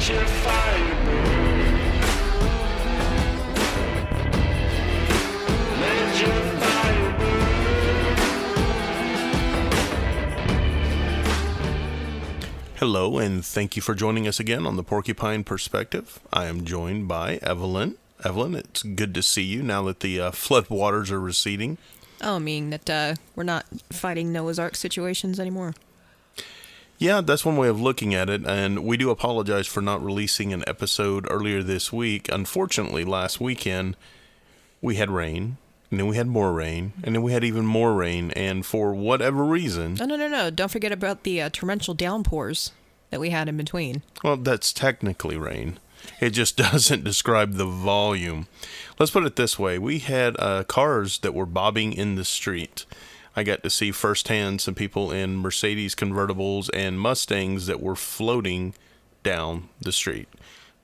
your fire burn. Let your fire burn. Hello, and thank you for joining us again on the Porcupine Perspective. I am joined by Evelyn. Evelyn, it's good to see you now that the flood waters are receding. Oh, meaning that we're not fighting Noah's Ark situations anymore. Yeah, that's one way of looking at it, and we do apologize for not releasing an episode earlier this week. Unfortunately, last weekend, we had rain, and then we had more rain, and then we had even more rain, and for whatever reason... Oh, no. Don't forget about the torrential downpours that we had in between. Well, that's technically rain. It just doesn't describe the volume. Let's put it this way. We had cars that were bobbing in the street. I got to see firsthand some people in Mercedes convertibles and Mustangs that were floating down the street.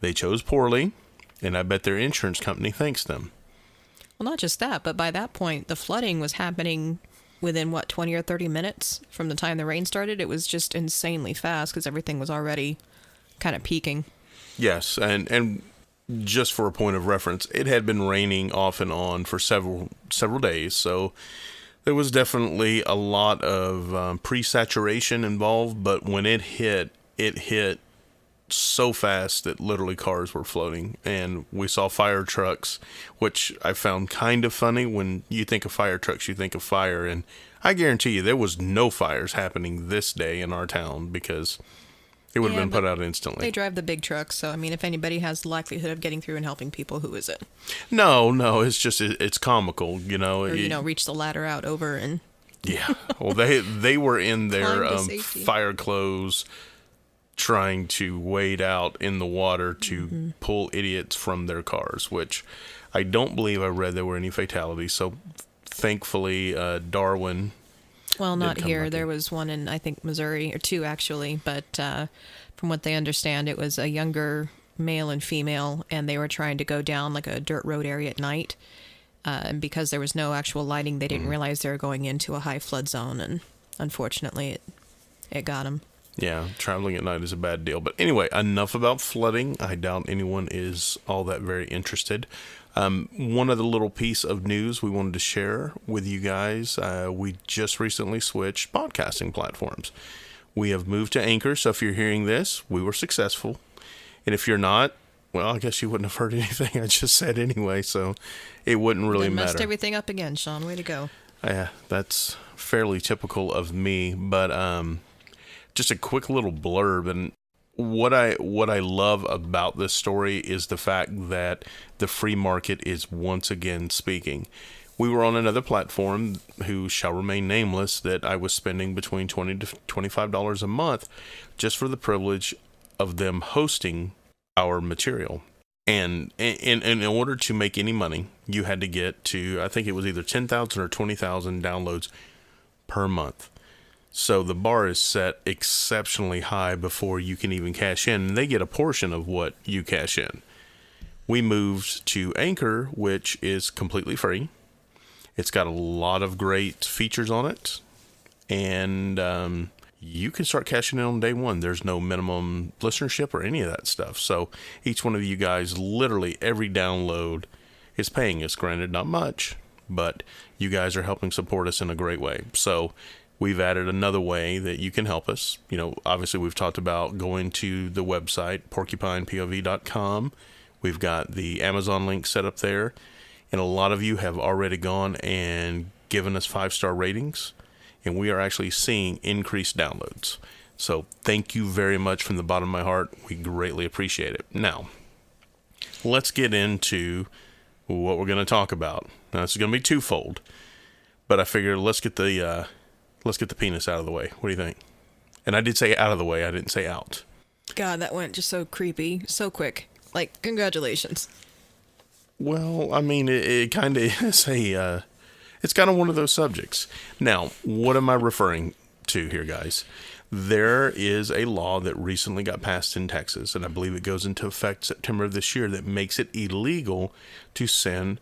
They chose poorly, and I bet their insurance company thanks them. Well, not just that, but by that point, the flooding was happening within, 20 or 30 minutes from the time the rain started. It was just insanely fast because everything was already kind of peaking. Yes, and just for a point of reference, it had been raining off and on for several days, so there was definitely a lot of pre-saturation involved, but when it hit so fast that literally cars were floating, and we saw fire trucks, which I found kind of funny. When you think of fire trucks, you think of fire, and I guarantee you there was no fires happening this day in our town because... it would have been put out instantly. They drive the big trucks, so, if anybody has the likelihood of getting through and helping people, who is it? No, it's just, it's comical, Or, reach the ladder out over and... Yeah, well, they were in their fire clothes trying to wade out in the water to pull idiots from their cars, which I don't believe I read there were any fatalities, so thankfully Darwin... Well, not here. There was one in, I think, Missouri, or two actually, but from what they understand, it was a younger male and female, and they were trying to go down like a dirt road area at night, and because there was no actual lighting, they didn't realize they were going into a high flood zone, and unfortunately, it got them. Yeah, traveling at night is a bad deal. But anyway, enough about flooding. I doubt anyone is all that very interested. One other little piece of news we wanted to share with you guys. We just recently switched podcasting platforms. We have moved to Anchor, so if you're hearing this, we were successful. And if you're not, well, I guess you wouldn't have heard anything I just said anyway, so it wouldn't really matter. Messed everything up again, Shawn. Way to go. Yeah, that's fairly typical of me, but just a quick little blurb. And what I love about this story is the fact that the free market is once again speaking. We were on another platform, who shall remain nameless, that I was spending between $20 to $25 a month just for the privilege of them hosting our material. And in order to make any money, you had to get to, I think it was either 10,000 or 20,000 downloads per month. So the bar is set exceptionally high before you can even cash in, and they get a portion of what you cash in. We moved to Anchor, which is completely free. It's got a lot of great features on it, and you can start cashing in on day one. There's no minimum listenership or any of that stuff. So each one of you guys, literally every download is paying us. Granted, not much, but you guys are helping support us in a great way. So we've added another way that you can help us. Obviously we've talked about going to the website, porcupinepov.com. We've got the Amazon link set up there. And a lot of you have already gone and given us 5-star ratings. And we are actually seeing increased downloads. So thank you very much from the bottom of my heart. We greatly appreciate it. Now, let's get into what we're going to talk about. Now, this is going to be twofold. But I figured let's get the penis out of the way. What do you think? And I did say out of the way. I didn't say out. God, that went just so creepy, so quick. Like, congratulations. Well, it kind of is it's kind of one of those subjects. Now, what am I referring to here, guys? There is a law that recently got passed in Texas, and I believe it goes into effect September of this year, that makes it illegal to send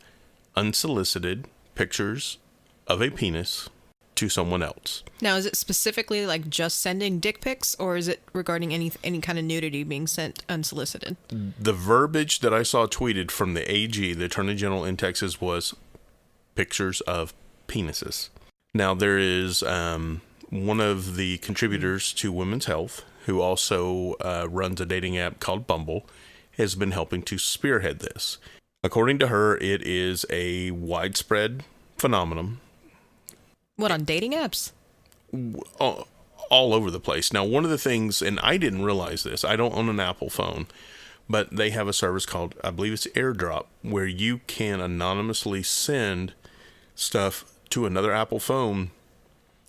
unsolicited pictures of a penis to someone else. Now, is it specifically like just sending dick pics, or is it regarding any kind of nudity being sent unsolicited? The verbiage that I saw tweeted from the AG, the Attorney General in Texas, was pictures of penises. Now, there is one of the contributors to Women's Health, who also runs a dating app called Bumble, has been helping to spearhead this. According to her, it is a widespread phenomenon. What, on dating apps? All over the place. Now, one of the things, and I didn't realize this, I don't own an Apple phone, but they have a service called, I believe it's AirDrop, where you can anonymously send stuff to another Apple phone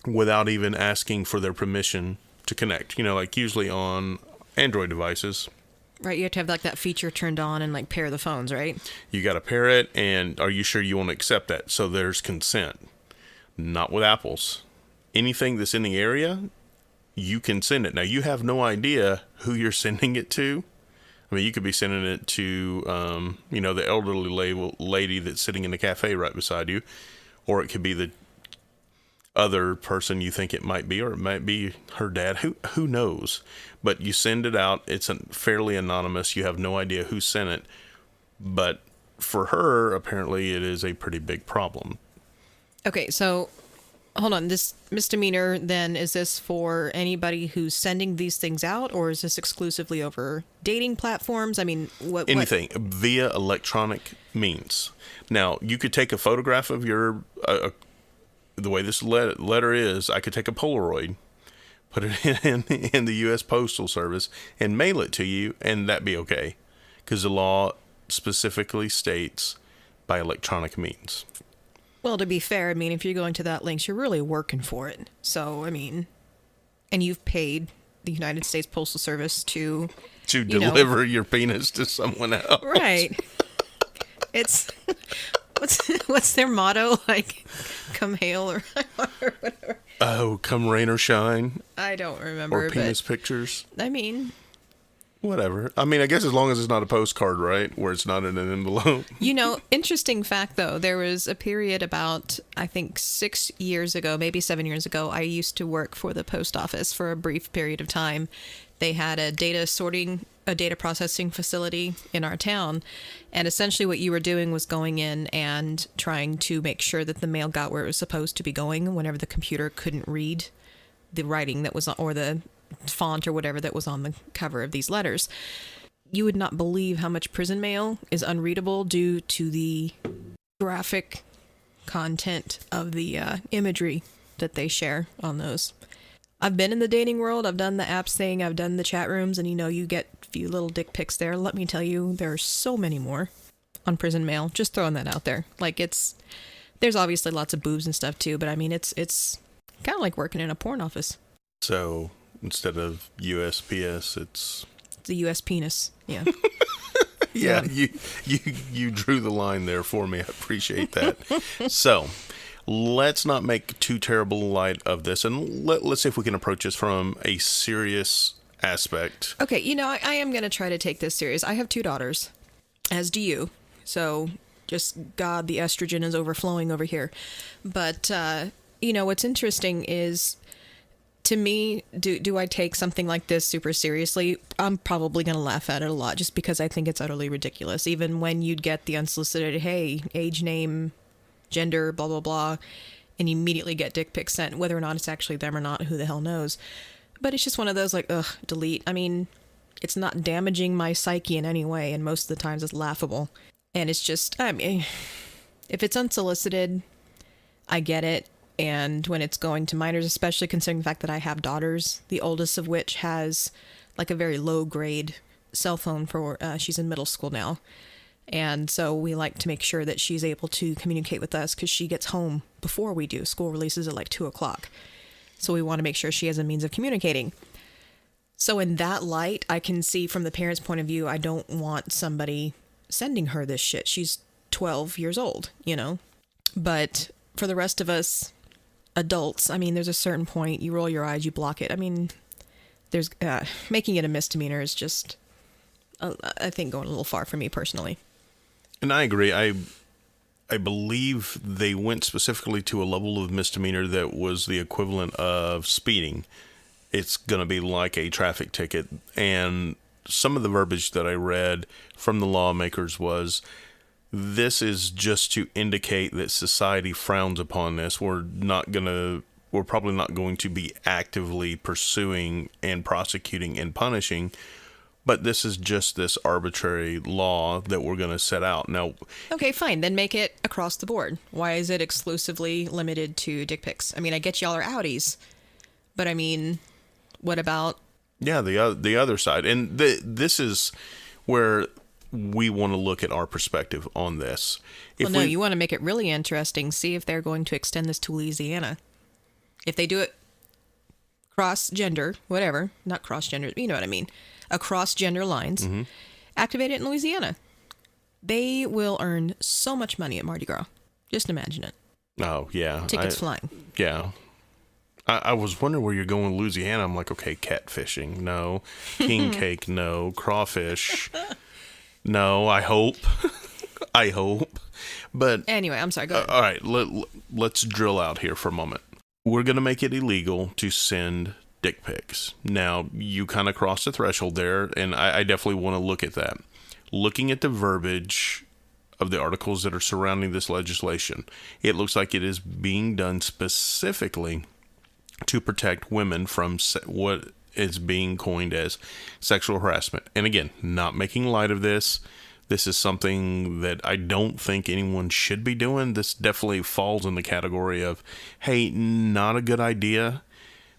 without even asking for their permission to connect. You know, like usually on Android devices. Right, you have to have like that feature turned on and like pair the phones, right? You got to pair it, and are you sure you want to accept that? So there's consent. Not with Apple's. Anything that's in the area, you can send it. Now, you have no idea who you're sending it to. I mean, you could be sending it to, the elderly lady that's sitting in the cafe right beside you, or it could be the other person you think it might be, or it might be her dad. Who knows? But you send it out. It's fairly anonymous. You have no idea who sent it. But for her, apparently, it is a pretty big problem. Okay, so hold on. This misdemeanor, then, is this for anybody who's sending these things out, or is this exclusively over dating platforms? I mean, what? Anything via electronic means. Now, you could take a photograph of your, the way this letter is, I could take a Polaroid, put it in the U.S. Postal Service, and mail it to you, and that'd be okay. Because the law specifically states by electronic means. Well, to be fair, I mean, if you're going to that length, you're really working for it. So, I mean, and you've paid the United States Postal Service to deliver your penis to someone else. Right. It's what's their motto? Like, come hail or whatever. Oh, come rain or shine. I don't remember. Or penis pictures. I mean, whatever. I mean, I guess as long as it's not a postcard, right? Where it's not in an envelope. Interesting fact, though. There was a period about, I think, 6 years ago, maybe 7 years ago. I used to work for the post office for a brief period of time. They had a data processing facility in our town. And essentially what you were doing was going in and trying to make sure that the mail got where it was supposed to be going whenever the computer couldn't read the writing that was on, or the font or whatever that was on the cover of these letters. You would not believe how much prison mail is unreadable due to the graphic content of the imagery that they share on those. I've been in the dating world. I've done the apps thing. I've done the chat rooms, and you get a few little dick pics there. Let me tell you, there are so many more on prison mail. Just throwing that out there. Like, there's obviously lots of boobs and stuff too, but I mean, it's kind of like working in a porn office. So instead of USPS, it's the US penis. Yeah. Yeah, you drew the line there for me. I appreciate that. So let's not make too terrible light of this, and let's see if we can approach this from a serious aspect. Okay, I am going to try to take this serious. I have 2 daughters, as do you. So just, God, the estrogen is overflowing over here. But, what's interesting is, to me, do I take something like this super seriously? I'm probably going to laugh at it a lot just because I think it's utterly ridiculous. Even when you'd get the unsolicited, hey, age, name, gender, blah, blah, blah, and you immediately get dick pics sent, whether or not it's actually them or not, who the hell knows. But it's just one of those like, ugh, delete. I mean, it's not damaging my psyche in any way, and most of the times it's laughable. And it's just, I mean, if it's unsolicited, I get it. And when it's going to minors, especially considering the fact that I have daughters, the oldest of which has like a very low grade cell phone for, she's in middle school now. And so we like to make sure that she's able to communicate with us because she gets home before we do. School releases at like 2:00. So we want to make sure she has a means of communicating. So in that light, I can see from the parents' point of view, I don't want somebody sending her this shit. She's 12 years old, But for the rest of us adults, I mean, there's a certain point, you roll your eyes, you block it. I mean, there's making it a misdemeanor is just, I think, going a little far for me personally. And I agree. I believe they went specifically to a level of misdemeanor that was the equivalent of speeding. It's going to be like a traffic ticket. And some of the verbiage that I read from the lawmakers was, this is just to indicate that society frowns upon this. We're probably not going to be actively pursuing and prosecuting and punishing, but this is just this arbitrary law that we're going to set out. Now, okay, fine. Then make it across the board. Why is it exclusively limited to dick pics? I mean, I get y'all are outies, but I mean, what about... Yeah, the other side. And this is where we want to look at our perspective on this. You want to make it really interesting. See if they're going to extend this to Louisiana. If they do it cross-gender, whatever, not cross-gender, you know what I mean, across gender lines, activate it in Louisiana. They will earn so much money at Mardi Gras. Just imagine it. Oh, yeah. Tickets flying. Yeah. I was wondering where you're going, Louisiana. I'm like, okay, catfishing, no. King cake, no. Crawfish, no. I hope. I hope. But anyway, I'm sorry, go ahead. All right, let's drill out here for a moment. We're going to make it illegal to send dick pics. Now, you kind of crossed the threshold there, and I definitely want to look at that. Looking at the verbiage of the articles that are surrounding this legislation, it looks like it is being done specifically to protect women from what is being coined as sexual harassment. And again, not making light of this. This is something that I don't think anyone should be doing. This definitely falls in the category of, hey, not a good idea.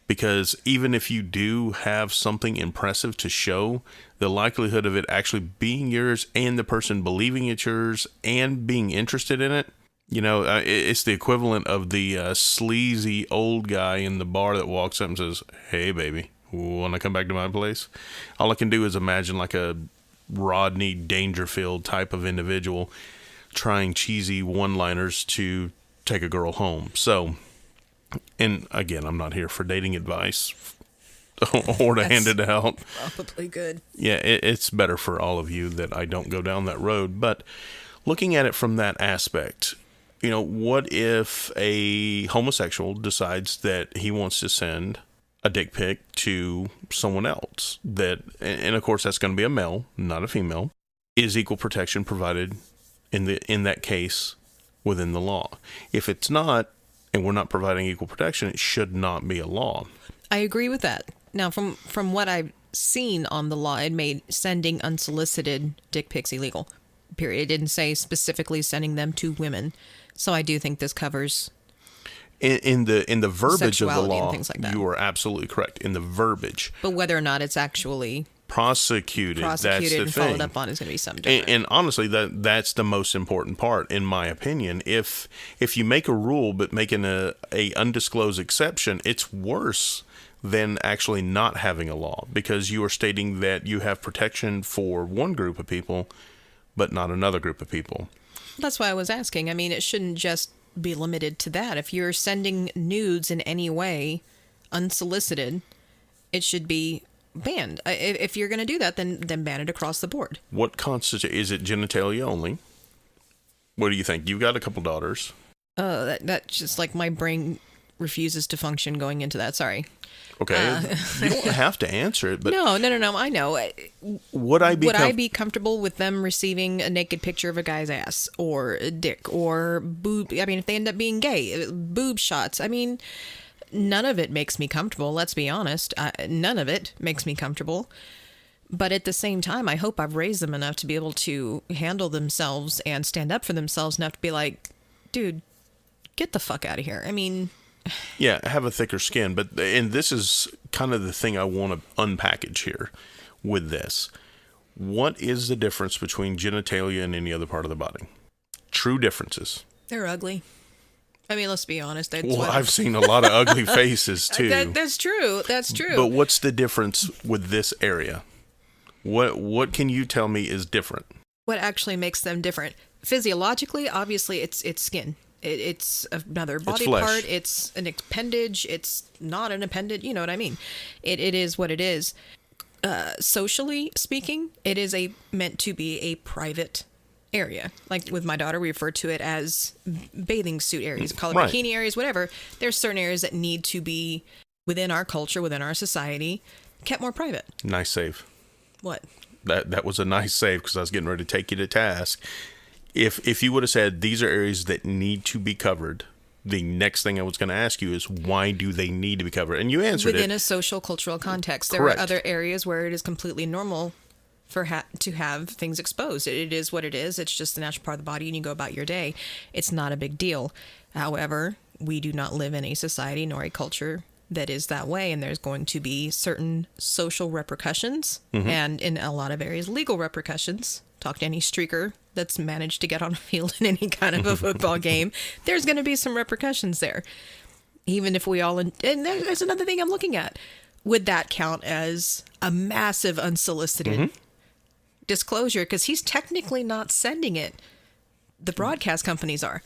Because even if you do have something impressive to show, the likelihood of it actually being yours and the person believing it's yours and being interested in it, it's the equivalent of the sleazy old guy in the bar that walks up and says, hey, baby, want to come back to my place? All I can do is imagine like a Rodney Dangerfield type of individual trying cheesy one-liners to take a girl home. So, and again, I'm not here for dating advice or to hand it out. Probably good. Yeah, it's better for all of you that I don't go down that road. But looking at it from that aspect, what if a homosexual decides that he wants to send a dick pic to someone else and of course that's going to be a male, not a female? Is equal protection provided in that case within the law? If it's not, and we're not providing equal protection, it should not be a law. I agree with that. Now, from what I've seen on the law, it made sending unsolicited dick pics illegal. Period. It didn't say specifically sending them to women. So I do think this covers in the verbiage of the law. And things like that. You are absolutely correct in the verbiage. But whether or not it's actually prosecuted, that's the and thing. Followed up on is going to be something different. And honestly, that's the most important part, in my opinion. If you make a rule but making a undisclosed exception, it's worse than actually not having a law, because you are stating that you have protection for one group of people, but not another group of people. That's why I was asking. I mean, it shouldn't just be limited to that. If you're sending nudes in any way unsolicited, it should be banned. If you're going to do that, then ban it across the board. What constitutes? Is it genitalia only? What do you think? You've got a couple daughters. Oh, that's just like my brain refuses to function going into that. Sorry. Okay, you don't have to answer it, but no. I know. Would I be comfortable with them receiving a naked picture of a guy's ass or a dick or boob? I mean, if they end up being gay, boob shots. I mean, none of it makes me comfortable. Let's be honest. None of it makes me comfortable. But at the same time, I hope I've raised them enough to be able to handle themselves and stand up for themselves enough to be like, dude, get the fuck out of here. I mean, yeah, have a thicker skin. And this is kind of the thing I want to unpackage here with this. What is the difference between genitalia and any other part of the body? True differences. They're ugly. I mean, let's be honest. I've seen a lot of ugly faces too. That's true. That's true. But what's the difference with this area? What can you tell me is different? What actually makes them different? Physiologically, obviously, it's skin. It's another body part. It's an appendage. It's not an appendage. You know what I mean? It is what it is. Socially speaking, it is meant to be a private area. Like with my daughter, we refer to it as bathing suit areas, call it Right. bikini areas, whatever. There's certain areas that need to be within our culture, within our society, kept more private. Nice save. What? That was a nice save because I was getting ready to take you to task. If you would have said these are areas that need to be covered, the next thing I was going to ask you is why do they need to be covered? And you answered Within it. a social cultural context. There Correct. are other areas where it is completely normal for to have things exposed. It is what it is. It's just a natural part of the body, and you go about your day. It's not a big deal. However, we do not live in a society nor a culture that is that way, and there's going to be certain social repercussions, and in a lot of areas, legal repercussions. Talk to any streaker that's managed to get on a field in any kind of a football game. There's going to be some repercussions there. Even if we all... And there's another thing I'm looking at. Would that count as a massive unsolicited disclosure? Because he's technically not sending it. The broadcast companies are.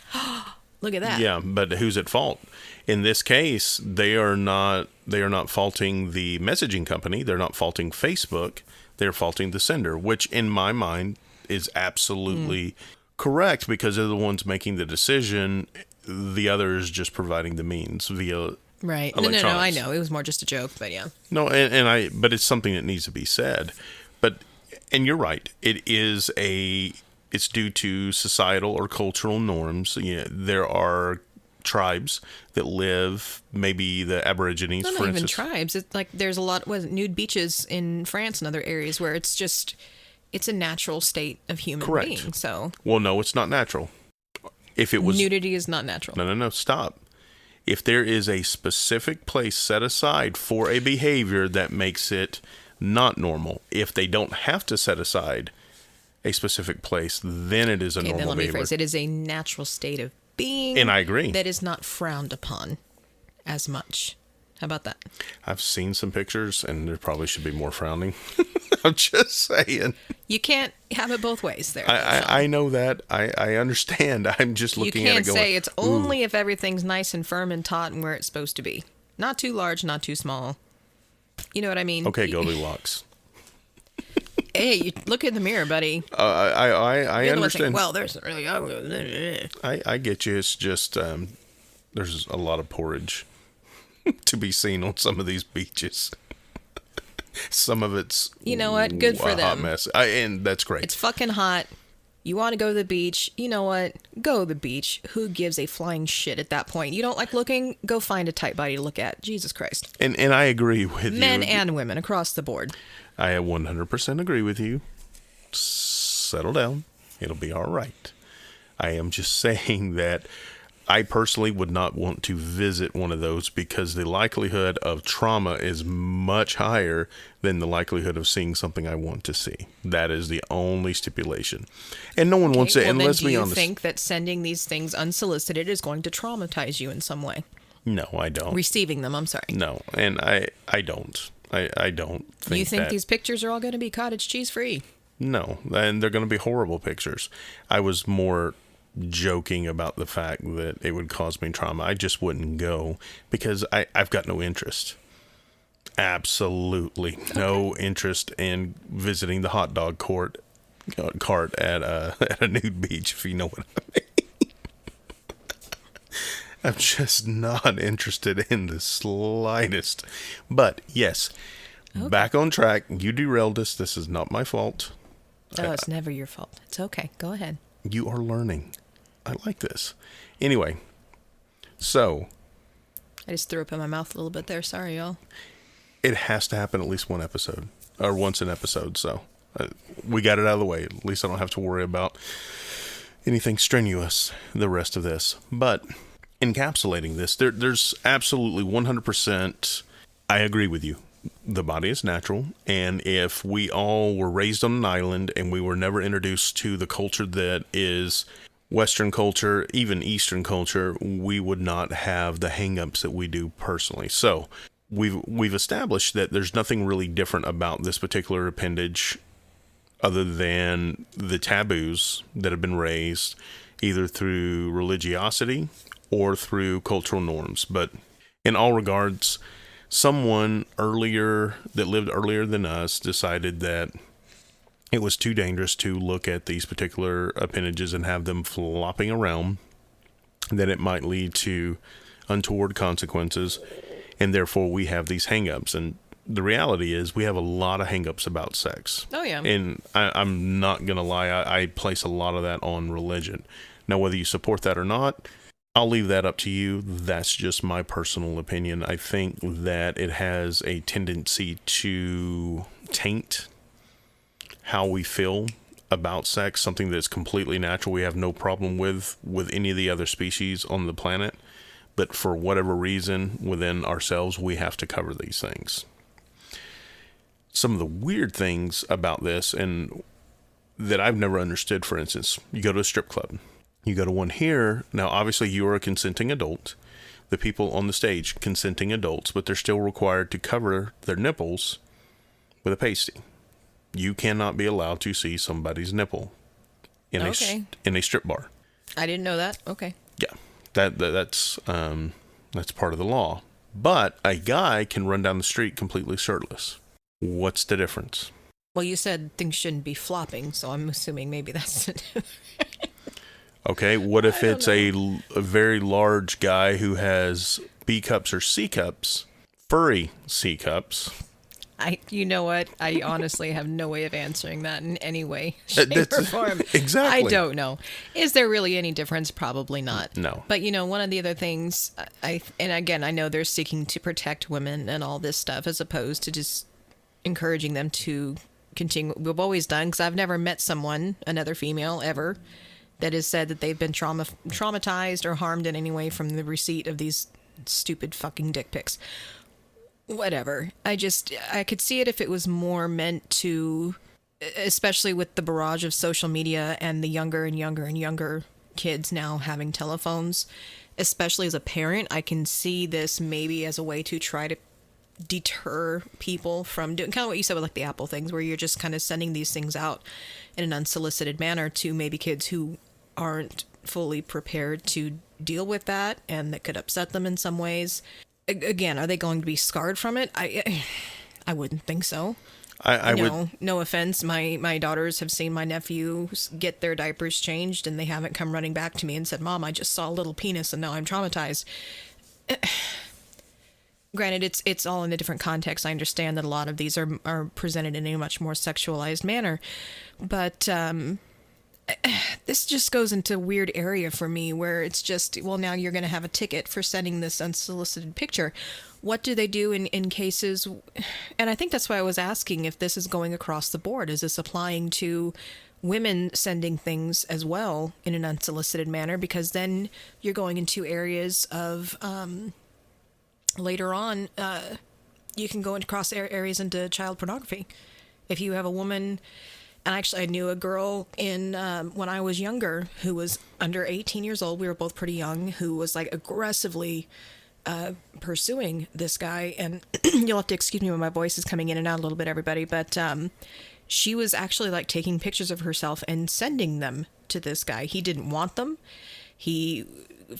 Look at that. Yeah, but who's at fault? In this case, they are not faulting the messaging company. They're not faulting Facebook. They're faulting the sender, which in my mind is absolutely correct because they're the ones making the decision. The other is just providing the means via right. electronics. No, I know. It was more just a joke, but yeah. No, but it's something that needs to be said. And you're right. It's due to societal or cultural norms. You know, there are tribes that live, maybe the Aborigines, Not for even instance. tribes. It's like there's a lot of nude beaches in France and other areas where it's a natural state of human Correct. being. So Well, no, it's not natural. If it was nudity is not natural. No, stop. If there is a specific place set aside for a behavior that makes it not normal, if they don't have to set aside a specific place, then it is a Okay, then normal let me behavior. phrase it. It is a natural state of being. And I agree. That is not frowned upon as much. How about that? I've seen some pictures, and there probably should be more frowning. I'm just saying. You can't have it both ways there. I know that. I understand. I'm just you looking at it can't going, say it's only if everything's nice and firm and taut and where it's supposed to be. Not too large, not too small. You know what I mean? okay, Goldilocks. Hey, you look in the mirror, buddy. I You're the one saying, understand. well, there's really... I get you. It's just there's a lot of porridge to be seen on some of these beaches. Some of it's You know what? Good for a hot them. mess. And that's great. It's fucking hot. You want to go to the beach? You know what? Go to the beach. Who gives a flying shit at that point? You don't like looking? Go find a tight body to look at. Jesus Christ. And I agree with you. Men and women across the board. I 100% agree with you. Settle down. It'll be all right. I am just saying that I personally would not want to visit one of those because the likelihood of trauma is much higher than the likelihood of seeing something I want to see. That is the only stipulation. And no one wants it. Well, And then let's do be you honest. think that sending these things unsolicited is going to traumatize you in some way? No, I don't. Receiving them, I'm sorry. No, and I don't. I don't think You think that. these pictures are all going to be cottage cheese free? No, and they're going to be horrible pictures. I was more joking about the fact that it would cause me trauma. I just wouldn't go because I've got no interest. Absolutely no interest in visiting the hot dog cart at a nude beach, if you know what I mean. I'm just not interested in the slightest. But yes, back on track. You derailed us. This is not my fault. Oh, it's never your fault. It's okay. Go ahead. You are learning. I like this. Anyway, so I just threw up in my mouth a little bit there. Sorry, y'all. it has to happen at least one episode or once an episode. So we got it out of the way. At least I don't have to worry about anything strenuous the rest of this. But encapsulating this, there's absolutely 100%. I agree with you. The body is natural, and if we all were raised on an island and we were never introduced to the culture that is Western culture, even Eastern culture, we would not have the hang-ups that we do personally. So we've established that there's nothing really different about this particular appendage other than the taboos that have been raised either through religiosity or through cultural norms. But in all regards, someone that lived earlier than us decided that it was too dangerous to look at these particular appendages and have them flopping around, that it might lead to untoward consequences, and therefore we have these hang-ups. And the reality is we have a lot of hang-ups about sex. Oh, yeah. And I'm not going to lie, I place a lot of that on religion. Now, whether you support that or not, I'll leave that up to you. That's just my personal opinion. I think that it has a tendency to taint how we feel about sex, something that's completely natural. We have no problem with any of the other species on the planet. But for whatever reason, within ourselves, we have to cover these things. Some of the weird things about this, and that I've never understood, for instance, you go to a strip club. You go to one here. Now, obviously, you are a consenting adult. The people on the stage, consenting adults, but they're still required to cover their nipples with a pasty. You cannot be allowed to see somebody's nipple in a strip bar. I didn't know that. Okay. Yeah, that's part of the law. But a guy can run down the street completely shirtless. What's the difference? Well, you said things shouldn't be flopping, so I'm assuming maybe that's the difference. Okay, what if it's a very large guy who has B cups or C cups, furry C cups? You know what? I honestly have no way of answering that in any way, shape, or form. Exactly. I don't know. Is there really any difference? Probably not. No. But, one of the other things, and again, I know they're seeking to protect women and all this stuff as opposed to just encouraging them to continue. We've always done, because I've never met someone, another female, ever, that has said that they've been traumatized or harmed in any way from the receipt of these stupid fucking dick pics. Whatever. I could see it if it was more meant to, especially with the barrage of social media and the younger and younger and younger kids now having telephones, especially as a parent, I can see this maybe as a way to try to deter people from doing kind of what you said with like the Apple things, where you're just kind of sending these things out in an unsolicited manner to maybe kids who aren't fully prepared to deal with that, and that could upset them in some ways. Again, are they going to be scarred from it? I wouldn't think so. I would. No offense. My daughters have seen my nephews get their diapers changed, and they haven't come running back to me and said, "Mom, I just saw a little penis and now I'm traumatized." Granted, it's all in a different context. I understand that a lot of these are presented in a much more sexualized manner, but this just goes into a weird area for me where it's just, well, now you're going to have a ticket for sending this unsolicited picture. What do they do in cases? And I think that's why I was asking if this is going across the board. Is this applying to women sending things as well in an unsolicited manner? Because then you're going into areas of, later on, you can go across areas into child pornography. If you have a woman... And actually, I knew a girl when I was younger who was under 18 years old. We were both pretty young, who was like aggressively pursuing this guy. And you'll have to excuse me when my voice is coming in and out a little bit, everybody. But she was actually like taking pictures of herself and sending them to this guy. He didn't want them. He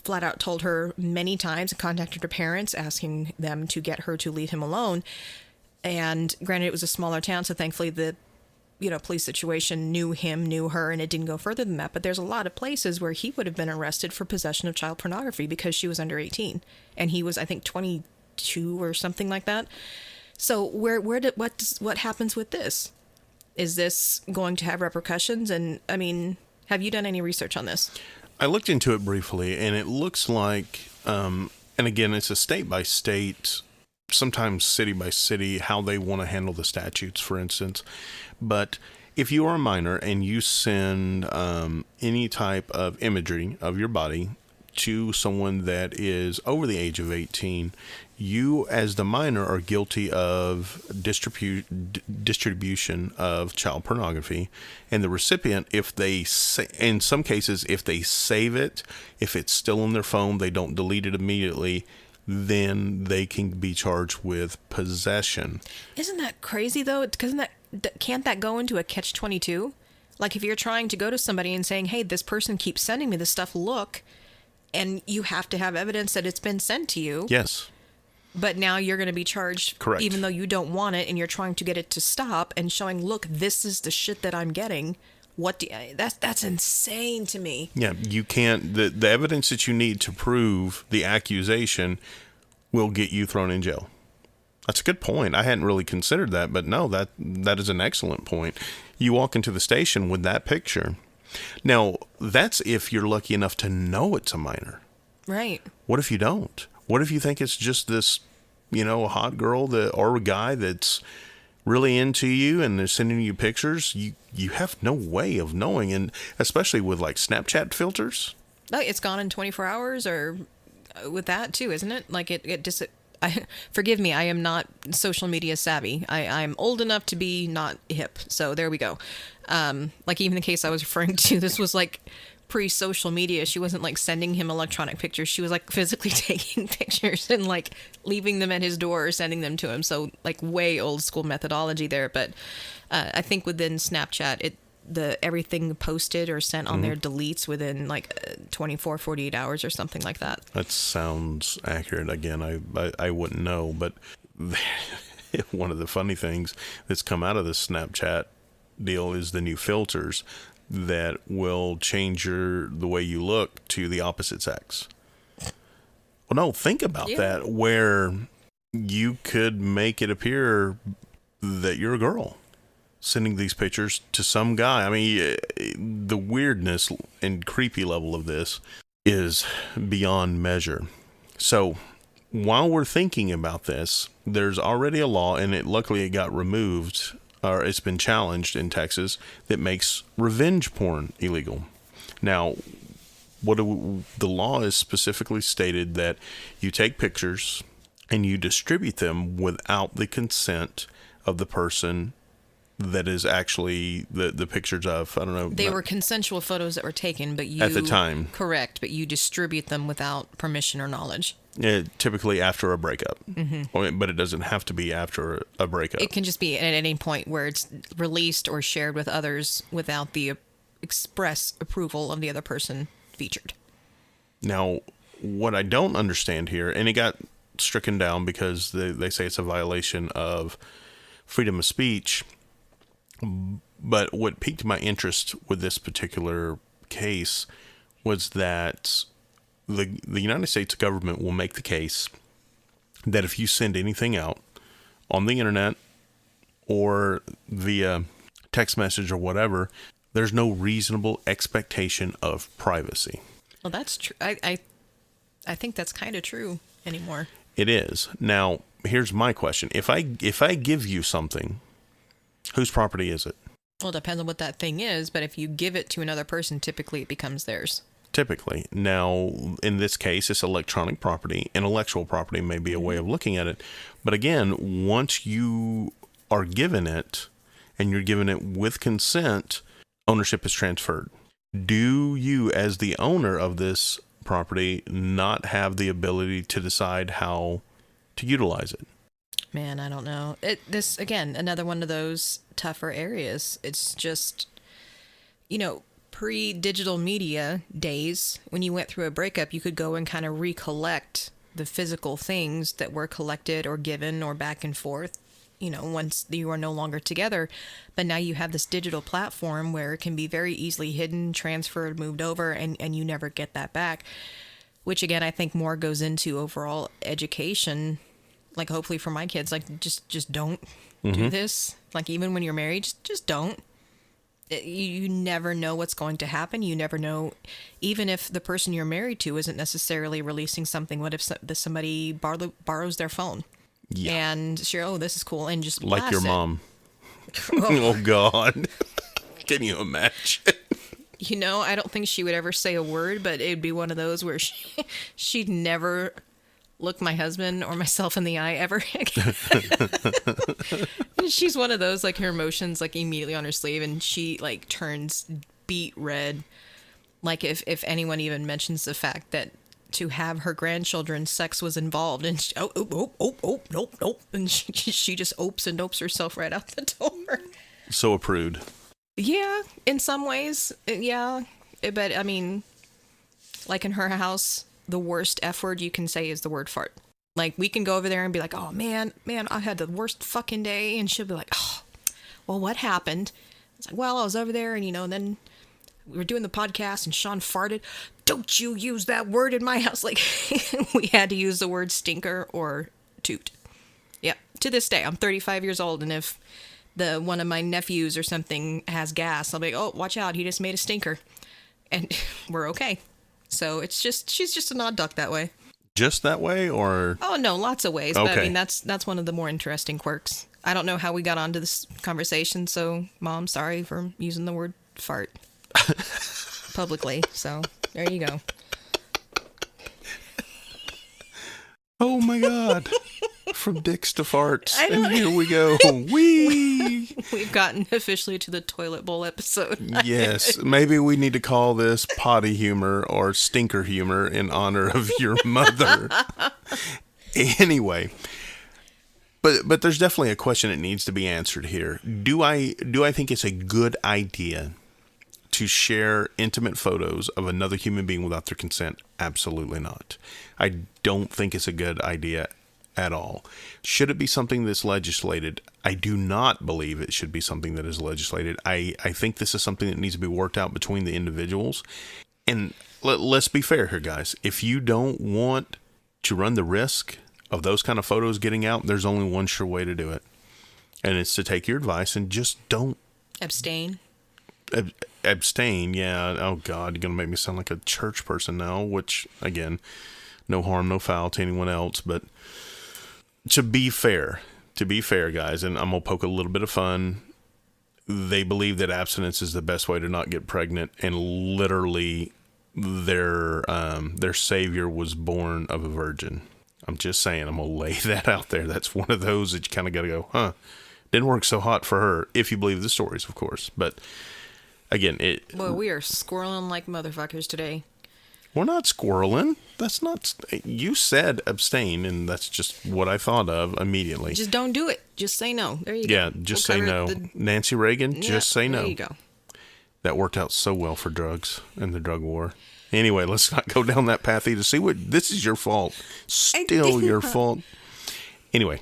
flat out told her many times and contacted her parents asking them to get her to leave him alone. And granted, it was a smaller town, so thankfully the police situation knew him, knew her, and it didn't go further than that. But there's a lot of places where he would have been arrested for possession of child pornography because she was under 18 and he was, I think, 22 or something like that. So what happens with this? Is this going to have repercussions? And I mean, have you done any research on this? I looked into it briefly, and it looks like, and again, it's a state by state, sometimes city by city, how they want to handle the statutes, for instance. But if you are a minor and you send any type of imagery of your body to someone that is over the age of 18, you as the minor are guilty of distribution of child pornography. And the recipient, in some cases, if they save it, if it's still on their phone, they don't delete it immediately, then they can be charged with possession. Isn't that crazy, though? Can't that go into a catch-22? Like, if you're trying to go to somebody and saying, hey, this person keeps sending me this stuff, look, and you have to have evidence that it's been sent to you. Yes. But now you're going to be charged, Correct. even though you don't want it, and you're trying to get it to stop and showing, look, this is the shit that I'm getting. That's insane to me. Yeah, you can't. The evidence that you need to prove the accusation will get you thrown in jail. That's a good point. I hadn't really considered that, but no, that is an excellent point. You walk into the station with that picture. Now, that's if you're lucky enough to know it's a minor. Right. What if you don't? What if you think it's just this, a hot girl or a guy that's really into you and they're sending you pictures? You have no way of knowing, and especially with like Snapchat filters. Like it's gone in 24 hours, or with that too, isn't it? Like forgive me, I am not social media savvy. I'm old enough to be not hip. So there we go. Like even the case I was referring to, this was like pre-social media. She wasn't like sending him electronic pictures. She was like physically taking pictures and like leaving them at his door or sending them to him. So like way old school methodology there. But I think within Snapchat, everything posted or sent on there deletes within like 24, 48 hours or something like that. That sounds accurate. Again, I wouldn't know, but one of the funny things that's come out of this Snapchat deal is the new filters that will change the way you look to the opposite sex. Well, no, think about that, where you could make it appear that you're a girl sending these pictures to some guy. I mean, the weirdness and creepy level of this is beyond measure. So while we're thinking about this, there's already a law, and luckily it got removed, or it's been challenged in Texas, that makes revenge porn illegal. Now, the law is specifically stated that you take pictures and you distribute them without the consent of the person that is actually the pictures of. I don't know. They were consensual photos that were taken, but you... At the time. Correct, but you distribute them without permission or knowledge. Typically after a breakup. Mm-hmm. But it doesn't have to be after a breakup. It can just be at any point where it's released or shared with others without the express approval of the other person featured. Now, what I don't understand here, and it got stricken down because they say it's a violation of freedom of speech, but what piqued my interest with this particular case was that the United States government will make the case that if you send anything out on the internet or via text message or whatever, there's no reasonable expectation of privacy. Well, that's true. I think that's kind of true anymore. It is. Now, here's my question. If I give you something, whose property is it? Well, it depends on what that thing is, but if you give it to another person, typically it becomes theirs. Typically. Now, in this case, it's electronic property. Intellectual property may be a way of looking at it. But again, once you are given it, and you're given it with consent, ownership is transferred. Do you, as the owner of this property, not have the ability to decide how to utilize it? Man, I don't know. This, again, another one of those tougher areas. It's just, pre-digital media days, when you went through a breakup, you could go and kind of recollect the physical things that were collected or given or back and forth, once you are no longer together. But now you have this digital platform where it can be very easily hidden, transferred, moved over, and you never get that back. Which, again, I think more goes into overall education. Like, hopefully for my kids, like, just don't do this. Like, even when you're married, just don't. You never know what's going to happen. You never know, even if the person you're married to isn't necessarily releasing something. What if somebody borrows their phone? Yeah. And sure, this is cool, and just like your mom. Oh God. Can you imagine? I don't think she would ever say a word, but it'd be one of those where she'd never look my husband or myself in the eye ever again. She's one of those, like, her emotions, like, immediately on her sleeve, and she, like, turns beet red. Like, if anyone even mentions the fact that to have her grandchildren, sex was involved, and she, nope. And she just opes and dopes herself right out the door. So a prude. Yeah, in some ways, yeah. But, I mean, like in her house, the worst F word you can say is the word fart. Like, we can go over there and be like, oh, man, I had the worst fucking day. And she'll be like, oh, well, what happened? It's like, well, I was over there and, and then we were doing the podcast and Shawn farted. Don't you use that word in my house. Like, we had to use the word stinker or toot. Yep. To this day, I'm 35 years old. And if one of my nephews or something has gas, I'll be like, oh, watch out. He just made a stinker. And we're okay. So she's just an odd duck that way. Just that way, or? Oh, no, lots of ways. Okay. But I mean, that's one of the more interesting quirks. I don't know how we got onto this conversation, so Mom, sorry for using the word fart publicly. So there you go. Oh my God. From dicks to farts. And here we go. Wee! We've gotten officially to the toilet bowl episode. Yes. Maybe we need to call this potty humor or stinker humor in honor of your mother. Anyway. But there's definitely a question that needs to be answered here. Do I think it's a good idea to share intimate photos of another human being without their consent? Absolutely not. I don't think it's a good idea at all. Should it be something that's legislated? I do not believe it should be something that is legislated. I think this is something that needs to be worked out between the individuals. And let's be fair here, guys. If you don't want to run the risk of those kind of photos getting out, there's only one sure way to do it. And it's to take your advice and just don't abstain. Abstain, yeah. Oh God, you're going to make me sound like a church person now, which, again, no harm, no foul to anyone else. But to be fair, guys, and I'm going to poke a little bit of fun, they believe that abstinence is the best way to not get pregnant, and literally their savior was born of a virgin. I'm just saying, I'm going to lay that out there. That's one of those that you kind of got to go, huh, didn't work so hot for her, if you believe the stories, of course. But again, well, we are squirreling like motherfuckers today. We're not squirreling. That's not. You said abstain, and that's just what I thought of immediately. Just don't do it. Just say no. There you go. Yeah, just say no. Nancy Reagan, just say no. There you go. That worked out so well for drugs and the drug war. Anyway, let's not go down that path either. See what? This is your fault. Still your fault. Anyway,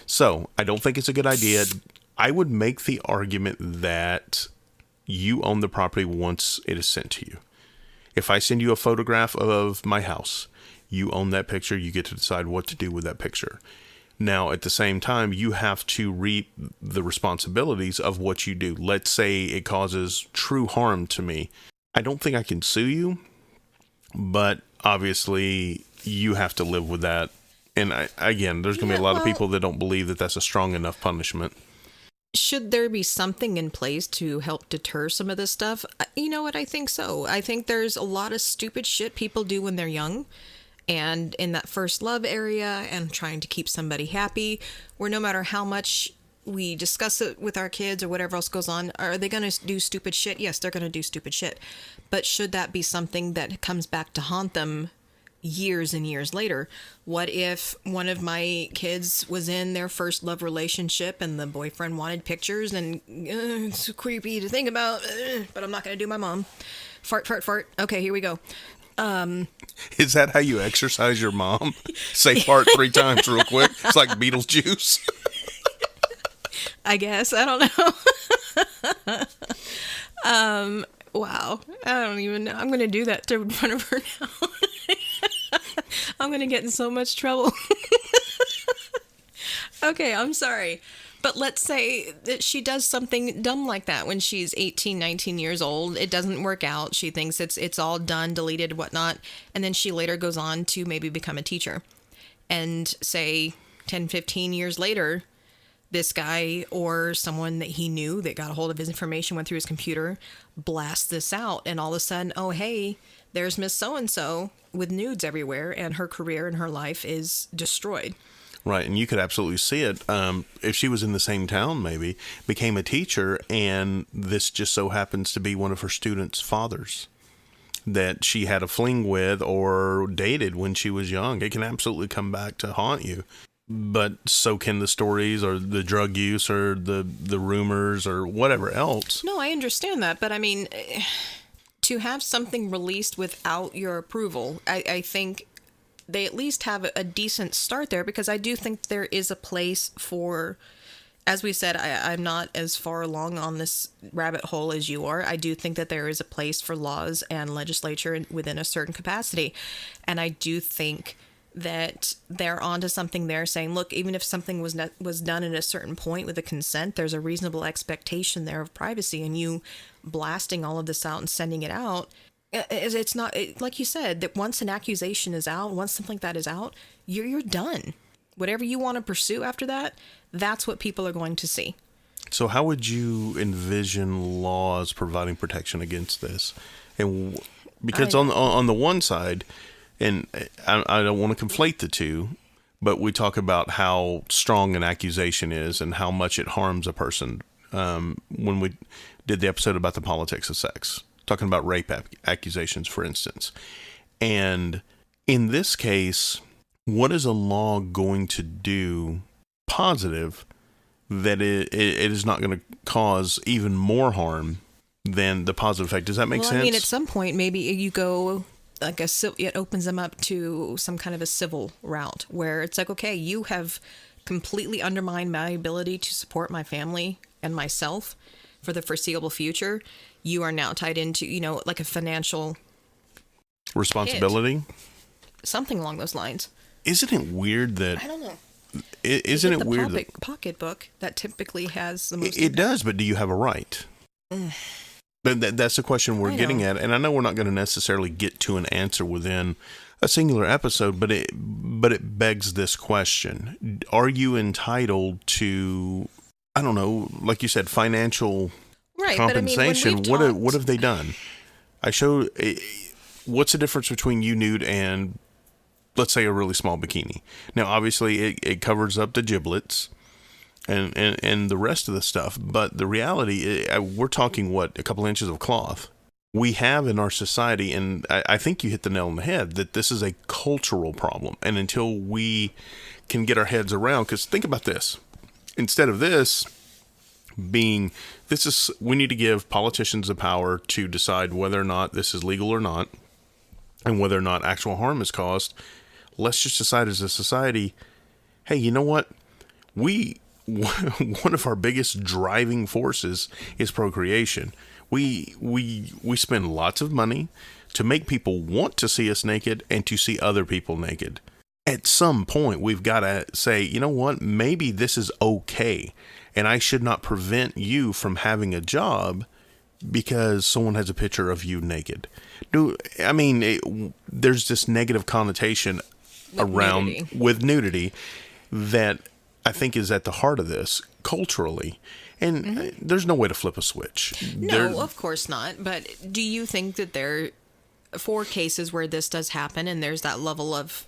so I don't think it's a good idea. I would make the argument that you own the property once it is sent to you. If I send you a photograph of my house, you own that picture. You get to decide what to do with that picture. Now, at the same time, you have to reap the responsibilities of what you do. Let's say it causes true harm to me. I don't think I can sue you, but obviously you have to live with that. And again, there's going to be a lot of people that don't believe that that's a strong enough punishment. Should there be something in place to help deter some of this stuff? You know what? I think so. I think there's a lot of stupid shit people do when they're young and in that first love area and trying to keep somebody happy, where no matter how much we discuss it with our kids or whatever else goes on, are they going to do stupid shit? Yes, they're going to do stupid shit. But should that be something that comes back to haunt them years and years later? What if one of my kids was in their first love relationship and the boyfriend wanted pictures and it's creepy to think about, but I'm not going to do my mom. Fart. Okay, here we go. Is that how you exercise your mom? Say fart 3 times real quick. It's like Beetlejuice. I guess. I don't know. Wow. I don't even know. I'm going to do that in front of her now. I'm going to get in so much trouble. Okay, I'm sorry. But let's say that she does something dumb like that when she's 18, 19 years old. It doesn't work out. She thinks it's all done, deleted, whatnot. And then she later goes on to maybe become a teacher. And say 10, 15 years later, this guy or someone that he knew that got a hold of his information, went through his computer, blasts this out. And all of a sudden, oh, hey, there's Miss So-and-so with nudes everywhere. And her career and her life is destroyed. Right, and you could absolutely see it. If she was in the same town, maybe, became a teacher, and this just so happens to be one of her students' fathers that she had a fling with or dated when she was young. It can absolutely come back to haunt you. But so can the stories or the drug use or the rumors or whatever else. No, I understand that, but I mean, to have something released without your approval, I think they at least have a decent start there, because I do think there is a place for, as we said, I'm not as far along on this rabbit hole as you are. I do think that there is a place for laws and legislature within a certain capacity. And I do think that they're onto something there, saying, look, even if something was done at a certain point with a consent, there's a reasonable expectation there of privacy, and you blasting all of this out and sending it out, it's not, like you said, that once an accusation is out, once something like that is out, you're done. Whatever you want to pursue after that, that's what people are going to see. So how would you envision laws providing protection against this? And because on the one side, and I don't want to conflate the two, but we talk about how strong an accusation is and how much it harms a person. When we did the episode about the politics of sex, talking about rape accusations, for instance. And in this case, what is a law going to do positive that it is not going to cause even more harm than the positive effect? Does that make sense? I mean, at some point, maybe you go like it opens them up to some kind of a civil route where it's like, okay, you have completely undermined my ability to support my family and myself for the foreseeable future. You are now tied into, like a financial responsibility, something along those lines. Isn't it weird that, I don't know. Isn't it weird that pocketbook that typically has the most? It does, but do you have a right? But that's the question we're getting at, and I know we're not going to necessarily get to an answer within a singular episode, but it begs this question: are you entitled to, I don't know, like you said, financial compensation? But I mean, what have they done? I showed. What's the difference between you nude and, let's say, a really small bikini? Now, obviously, it covers up the giblets and the rest of the stuff, but the reality, we're talking, what, a couple inches of cloth. We have in our society, and I think you hit the nail on the head, that this is a cultural problem. And until we can get our heads around, because think about this, instead of this being, we need to give politicians the power to decide whether or not this is legal or not, and whether or not actual harm is caused. Let's just decide as a society, hey, you know what? One of our biggest driving forces is procreation. We spend lots of money to make people want to see us naked and to see other people naked. At some point, we've got to say, you know what? Maybe this is okay, and I should not prevent you from having a job because someone has a picture of you naked. There's this negative connotation with nudity that I think is at the heart of this culturally. And there's no way to flip a switch. No, of course not. But do you think that there, for cases where this does happen and there's that level of,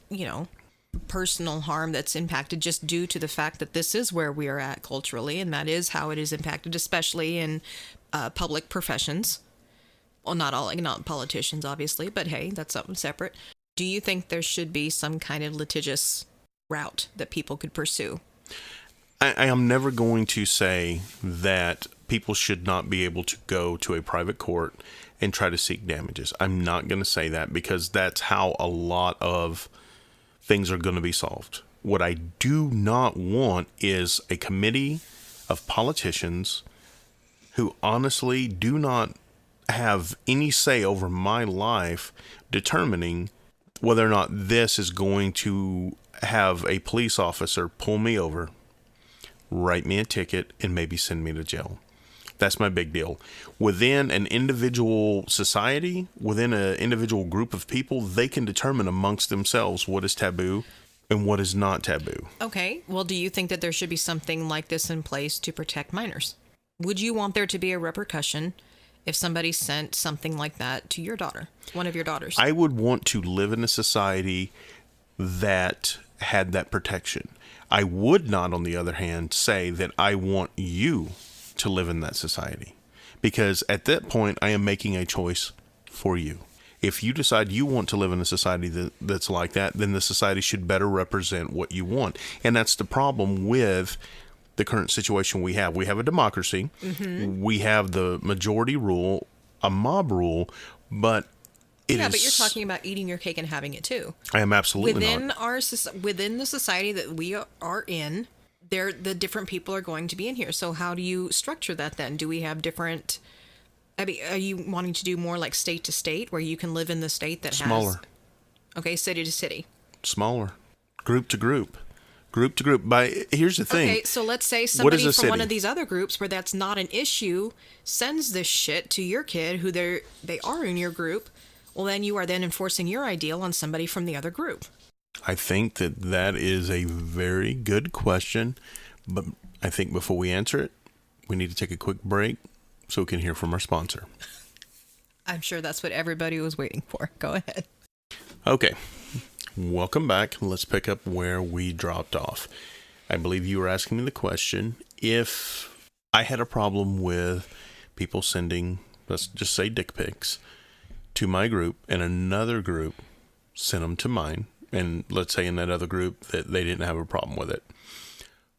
personal harm that's impacted just due to the fact that this is where we are at culturally, and that is how it is impacted, especially in public professions? Well, not politicians, obviously, but hey, that's something separate. Do you think there should be some kind of litigious route that people could pursue? I am never going to say that people should not be able to go to a private court and try to seek damages. I'm not going to say that, because that's how a lot of things are going to be solved. What I do not want is a committee of politicians who honestly do not have any say over my life determining whether or not this is going to have a police officer pull me over, write me a ticket, and maybe send me to jail. That's my big deal. Within an individual society, within an individual group of people, they can determine amongst themselves what is taboo and what is not taboo. Okay. Well, do you think that there should be something like this in place to protect minors? Would you want there to be a repercussion if somebody sent something like that to your daughter, one of your daughters? I would want to live in a society that had that protection. I would not, on the other hand, say that I want you to live in that society, because at that point I am making a choice for you. If you decide you want to live in a society that's like that, then the society should better represent what you want. And that's the problem with the current situation we have. We have a democracy. We have the majority rule, a mob rule, but Yeah, but you're talking about eating your cake and having it too. I am absolutely Within not. within the society that we are in, the different people are going to be in here. So how do you structure that then? Do we have different? I mean, are you wanting to do more like state to state, where you can live in the state that Smaller. has? Okay, city to city. Smaller. Group to group. Group to group. Here's the thing. Okay, so let's say What somebody is a from one city? of these other groups where that's not an issue sends this shit to your kid who they are in your group. Well, then you are then enforcing your ideal on somebody from the other group. I think that is a very good question, but I think before we answer it, we need to take a quick break so we can hear from our sponsor. I'm sure that's what everybody was waiting for. Go ahead. Okay, welcome back. Let's pick up where we dropped off. I believe you were asking me the question if I had a problem with people sending, let's just say, dick pics to my group, and another group sent them to mine, and let's say in that other group that they didn't have a problem with it.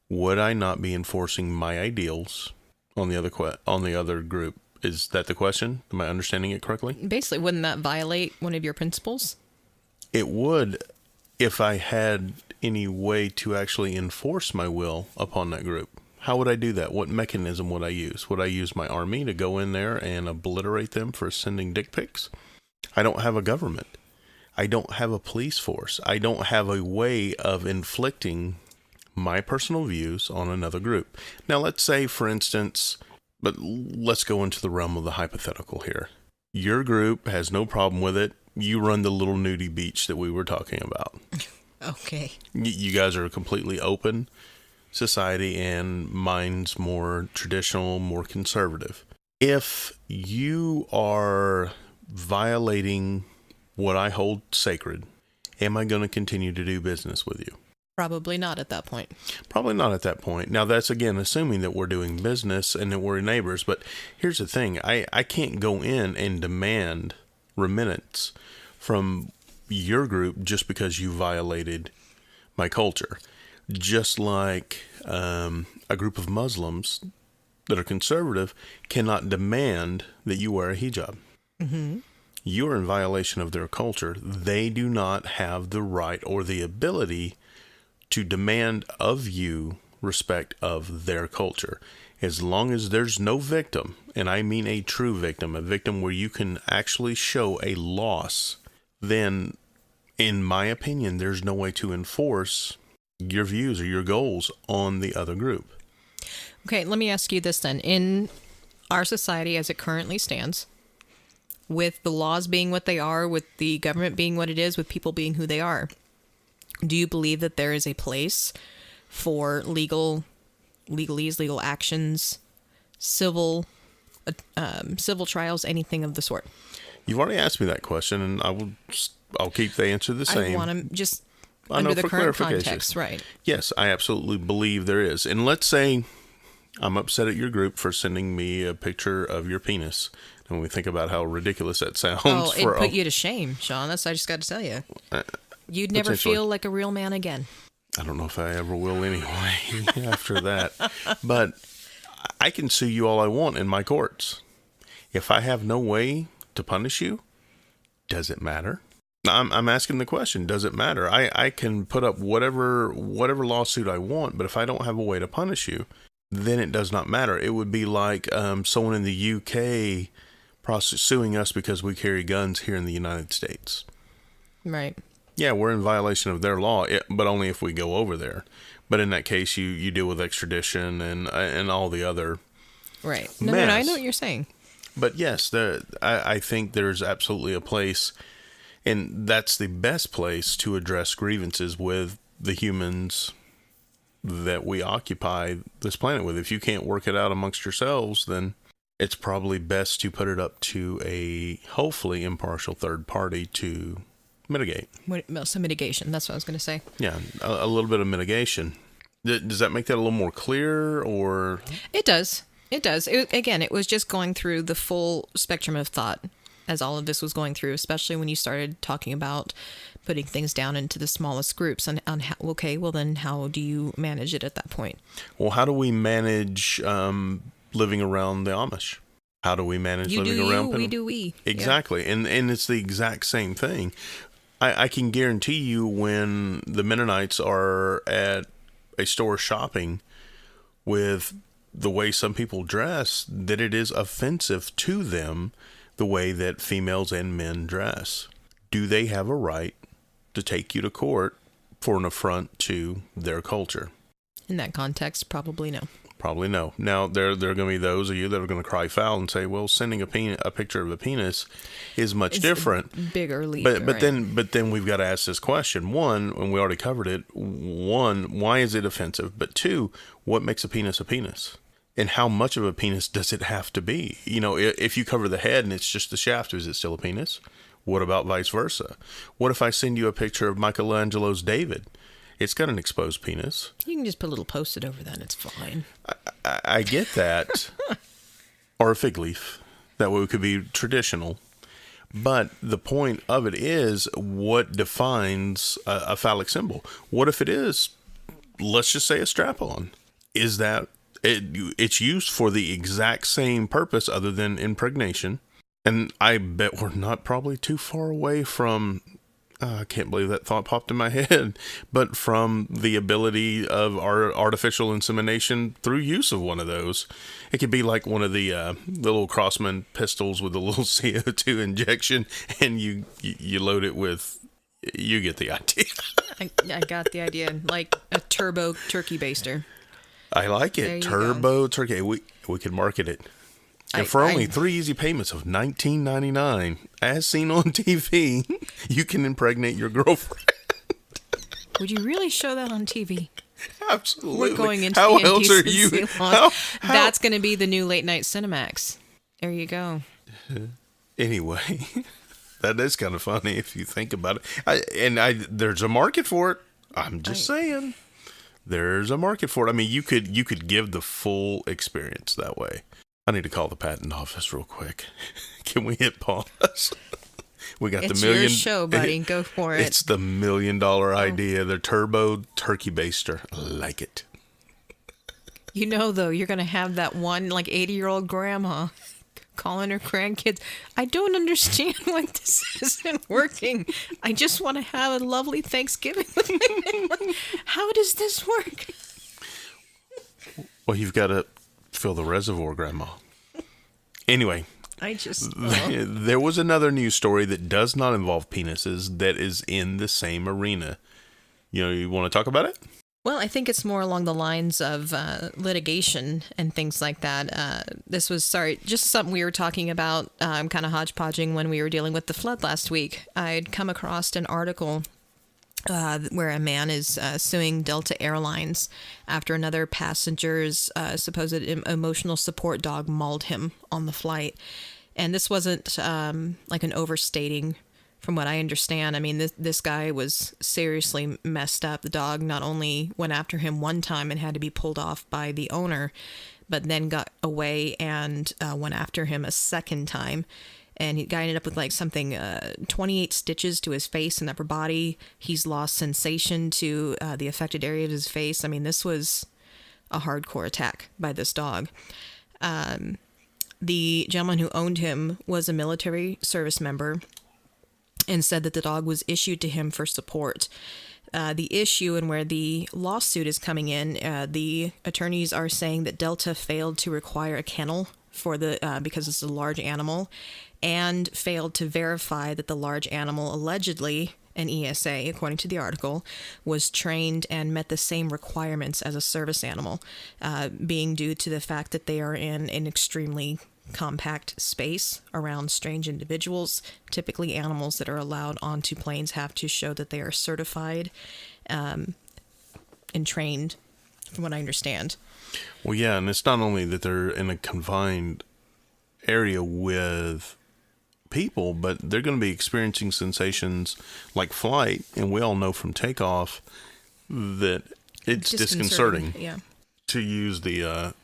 Would I not be enforcing my ideals on the other group? Is that the question? Am I understanding it correctly? Basically, wouldn't that violate one of your principles? It would, if I had any way to actually enforce my will upon that group. How would I do that? What mechanism would I use? Would I use my army to go in there and obliterate them for sending dick pics? I don't have a government. I don't have a police force. I don't have a way of inflicting my personal views on another group. Now, let's say, for instance, but let's go into the realm of the hypothetical here. Your group has no problem with it. You run the little nudie beach that we were talking about. Okay. You guys are a completely open society, and mine's more traditional, more conservative. If you are violating what I hold sacred, am I going to continue to do business with you? Probably not at that point. Probably not at that point. Now, that's, again, assuming that we're doing business and that we're neighbors. But here's the thing. I can't go in and demand remittance from your group just because you violated my culture. Just like a group of Muslims that are conservative cannot demand that you wear a hijab. Mm-hmm. You're in violation of their culture. They do not have the right or the ability to demand of you respect of their culture. As long as there's no victim, and I mean a true victim, a victim where you can actually show a loss, then, in my opinion, there's no way to enforce your views or your goals on the other group. Okay, let me ask you this then. In our society as it currently stands, with the laws being what they are, with the government being what it is, with people being who they are, do you believe that there is a place for legalese, legal actions, civil trials, anything of the sort? You've already asked me that question, and I'll keep the answer the same. I want to just I under know, the for current clarification. context, right? Yes, I absolutely believe there is. And let's say I'm upset at your group for sending me a picture of your penis. And when we think about how ridiculous that sounds, Oh, it put you to shame, Sean. That's what I just got to tell you. You'd never feel like a real man again. I don't know if I ever will anyway after that. But I can sue you all I want in my courts. If I have no way to punish you, does it matter? I'm asking the question, does it matter? I can put up whatever lawsuit I want, but if I don't have a way to punish you, then it does not matter. It would be like someone in the UK suing us because we carry guns here in the United States. Right. Yeah, we're in violation of their law, but only if we go over there. But in that case, you deal with extradition and all the other right. No, I know what you're saying. But yes, I think there's absolutely a place, and that's the best place to address grievances with the humans that we occupy this planet with. If you can't work it out amongst yourselves, then it's probably best to put it up to a hopefully impartial third party to mitigate. Some mitigation. That's what I was going to say. Yeah, a little bit of mitigation. Does that make that a little more clear, or? It does. It does. It was just going through the full spectrum of thought as all of this was going through, especially when you started talking about putting things down into the smallest groups and on how, okay, well then how do you manage it at that point? Well, how do we manage living around the Amish? How do we manage You do living you, around we do we. Exactly. And it's the exact same thing. I can guarantee you when the Mennonites are at a store shopping with the way some people dress, that it is offensive to them the way that females and men dress. Do they have a right to take you to court for an affront to their culture? In that context, probably no. Probably no. Now, there are going to be those of you that are going to cry foul and say, well, sending a picture of a penis is much different. Bigger leap. But right? then we've got to ask this question. One, and we already covered it. One, why is it offensive? But two, what makes a penis a penis? And how much of a penis does it have to be? You know, if you cover the head and it's just the shaft, is it still a penis? What about vice versa? What if I send you a picture of Michelangelo's David? It's got an exposed penis. You can just put a little post-it over that and it's fine. I get that. Or a fig leaf. That way it could be traditional. But the point of it is, what defines a phallic symbol? What if it is, let's just say, a strap-on? Is that it's used for the exact same purpose other than impregnation? And I bet we're not probably too far away from... I can't believe that thought popped in my head, but from the ability of our artificial insemination through use of one of those. It could be like one of the little Crossman pistols with a little CO2 injection, and you load it with, you get the idea. I got the idea. Like a turbo turkey baster. I like it. Turbo turkey. We could market it. And for only 3 easy payments of $19.99, as seen on TV, you can impregnate your girlfriend. Would you really show that on TV? Absolutely. We're going into how the else are you? How? That's going to be the new late night Cinemax. There you go. Anyway, that is kind of funny if you think about it. There's a market for it. I'm just saying. There's a market for it. I mean, you could give the full experience that way. I need to call the patent office real quick. Can we hit pause? We got it's the $1 million. It's your show, buddy. Go for it. It's the $1 million idea. The turbo turkey baster. I like it. You know, though, you're going to have that one, like, 80-year-old grandma calling her grandkids, I don't understand why this isn't working. I just want to have a lovely Thanksgiving with my family. How does this work? Well, you've got to fill the reservoir, Grandma. Anyway, there was another news story that does not involve penises that is in the same arena. You want to talk about it? Well, I think it's more along the lines of litigation and things like that. This was, just something we were talking about, kind of hodgepodging when we were dealing with the flood last week. I'd come across an article where a man is suing Delta Airlines after another passenger's supposed emotional support dog mauled him on the flight. And this wasn't like an overstating from what I understand. I mean, this guy was seriously messed up. The dog not only went after him one time and had to be pulled off by the owner, but then got away and went after him a second time. And the guy ended up with like something, 28 stitches to his face and upper body. He's lost sensation to the affected area of his face. I mean, this was a hardcore attack by this dog. The gentleman who owned him was a military service member and said that the dog was issued to him for support. The issue and where the lawsuit is coming in, the attorneys are saying that Delta failed to require a kennel for because it's a large animal, and failed to verify that the large animal, allegedly an ESA, according to the article, was trained and met the same requirements as a service animal, being due to the fact that they are in an extremely compact space around strange individuals. Typically, animals that are allowed onto planes have to show that they are certified and trained, from what I understand. Well, yeah, and it's not only that they're in a confined area with people, but they're going to be experiencing sensations like flight, and we all know from takeoff that it's disconcerting. Yeah. To use the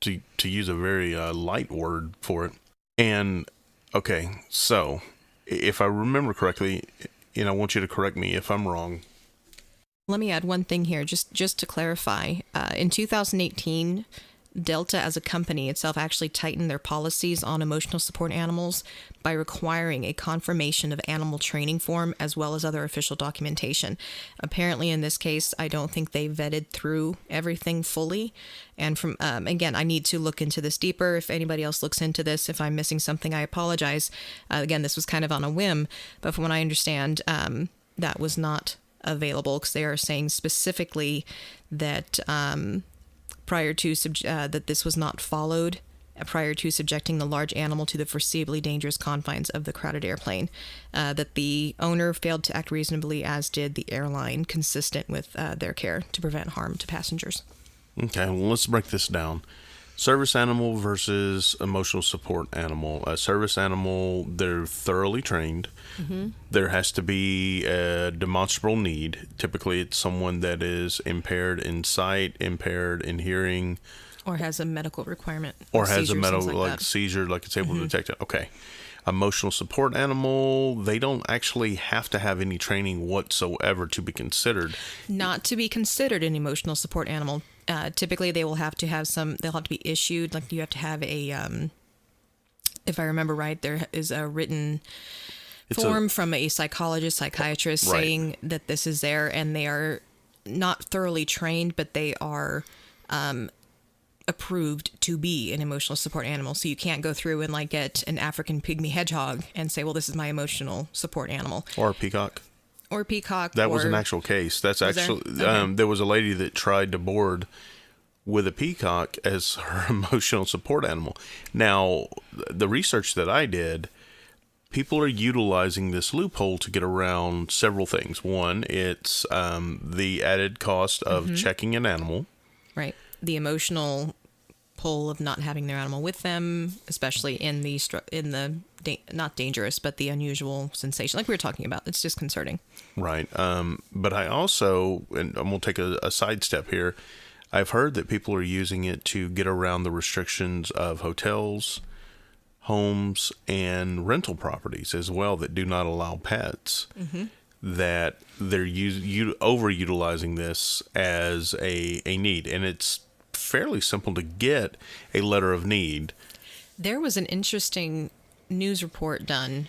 to use a very light word for it. And okay, so if I remember correctly, I want you to correct me if I'm wrong. Let me add one thing here, just to clarify. In 2018, Delta as a company itself actually tightened their policies on emotional support animals by requiring a confirmation of animal training form as well as other official documentation. Apparently in this case, I don't think they vetted through everything fully. And from again, I need to look into this deeper. If anybody else looks into this, if I'm missing something, I apologize. Again, this was kind of on a whim, but from what I understand, that was not available because they are saying specifically that prior to that this was not followed prior to subjecting the large animal to the foreseeably dangerous confines of the crowded airplane, that the owner failed to act reasonably, as did the airline, consistent with their care to prevent harm to passengers. Okay, well, let's break this down. Service animal versus emotional support animal. A service animal, they're thoroughly trained. Mm-hmm. There has to be a demonstrable need. Typically, it's someone that is impaired in sight, impaired in hearing. Or has a medical requirement. Or has a medical seizure, like it's able to detect it. Okay. Emotional support animal, they don't actually have to have any training whatsoever to be considered. Not to be considered an emotional support animal. Typically, they will have to have they'll have to be issued, like you have to have a, if I remember right, there is a written form from a psychologist, psychiatrist saying that this is there, and they are not thoroughly trained, but they are approved to be an emotional support animal. So you can't go through and like get an African pygmy hedgehog and say, well, this is my emotional support animal. Or a peacock. Or peacock. That was an actual case. That's actually, there was a lady that tried to board with a peacock as her emotional support animal. Now, the research that I did, people are utilizing this loophole to get around several things. One, it's the added cost of checking an animal. Right. The emotional pull of not having their animal with them, especially in the not dangerous, but the unusual sensation, like we were talking about. It's disconcerting. Right. But I also, and I'm going to take a sidestep here, I've heard that people are using it to get around the restrictions of hotels, homes, and rental properties as well that do not allow pets. Mm-hmm. That they're overutilizing this as a need. And it's fairly simple to get a letter of need. There was an interesting news report done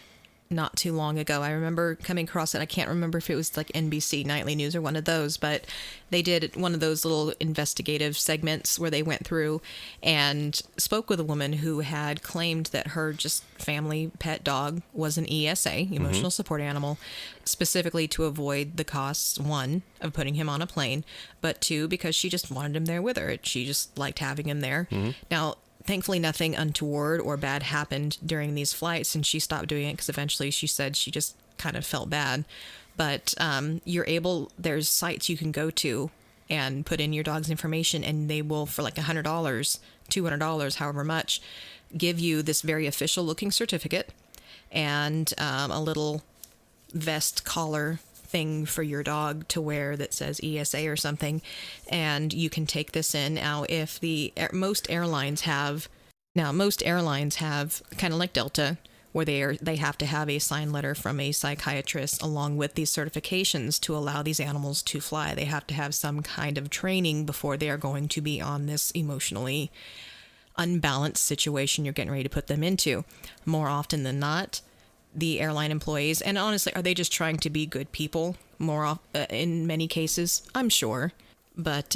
not too long ago. I remember coming across it. I can't remember if it was like NBC Nightly News or one of those, but they did one of those little investigative segments where they went through and spoke with a woman who had claimed that her just family pet dog was an ESA, emotional support animal, specifically to avoid the costs, one, of putting him on a plane, but two, because she just wanted him there with her. She just liked having him there. Now, thankfully, nothing untoward or bad happened during these flights, and she stopped doing it because eventually she said she just kind of felt bad. But there's sites you can go to and put in your dog's information, and they will, for like $100, $200, however much, give you this very official looking certificate and a little vest collar thing for your dog to wear that says ESA or something, and you can take this in. Now, if most airlines have kind of like Delta, where they have to have a signed letter from a psychiatrist along with these certifications to allow these animals to fly. They have to have some kind of training before they are going to be on this emotionally unbalanced situation you're getting ready to put them into. More often than not, the airline employees, and honestly, are they just trying to be good people in many cases? I'm sure. But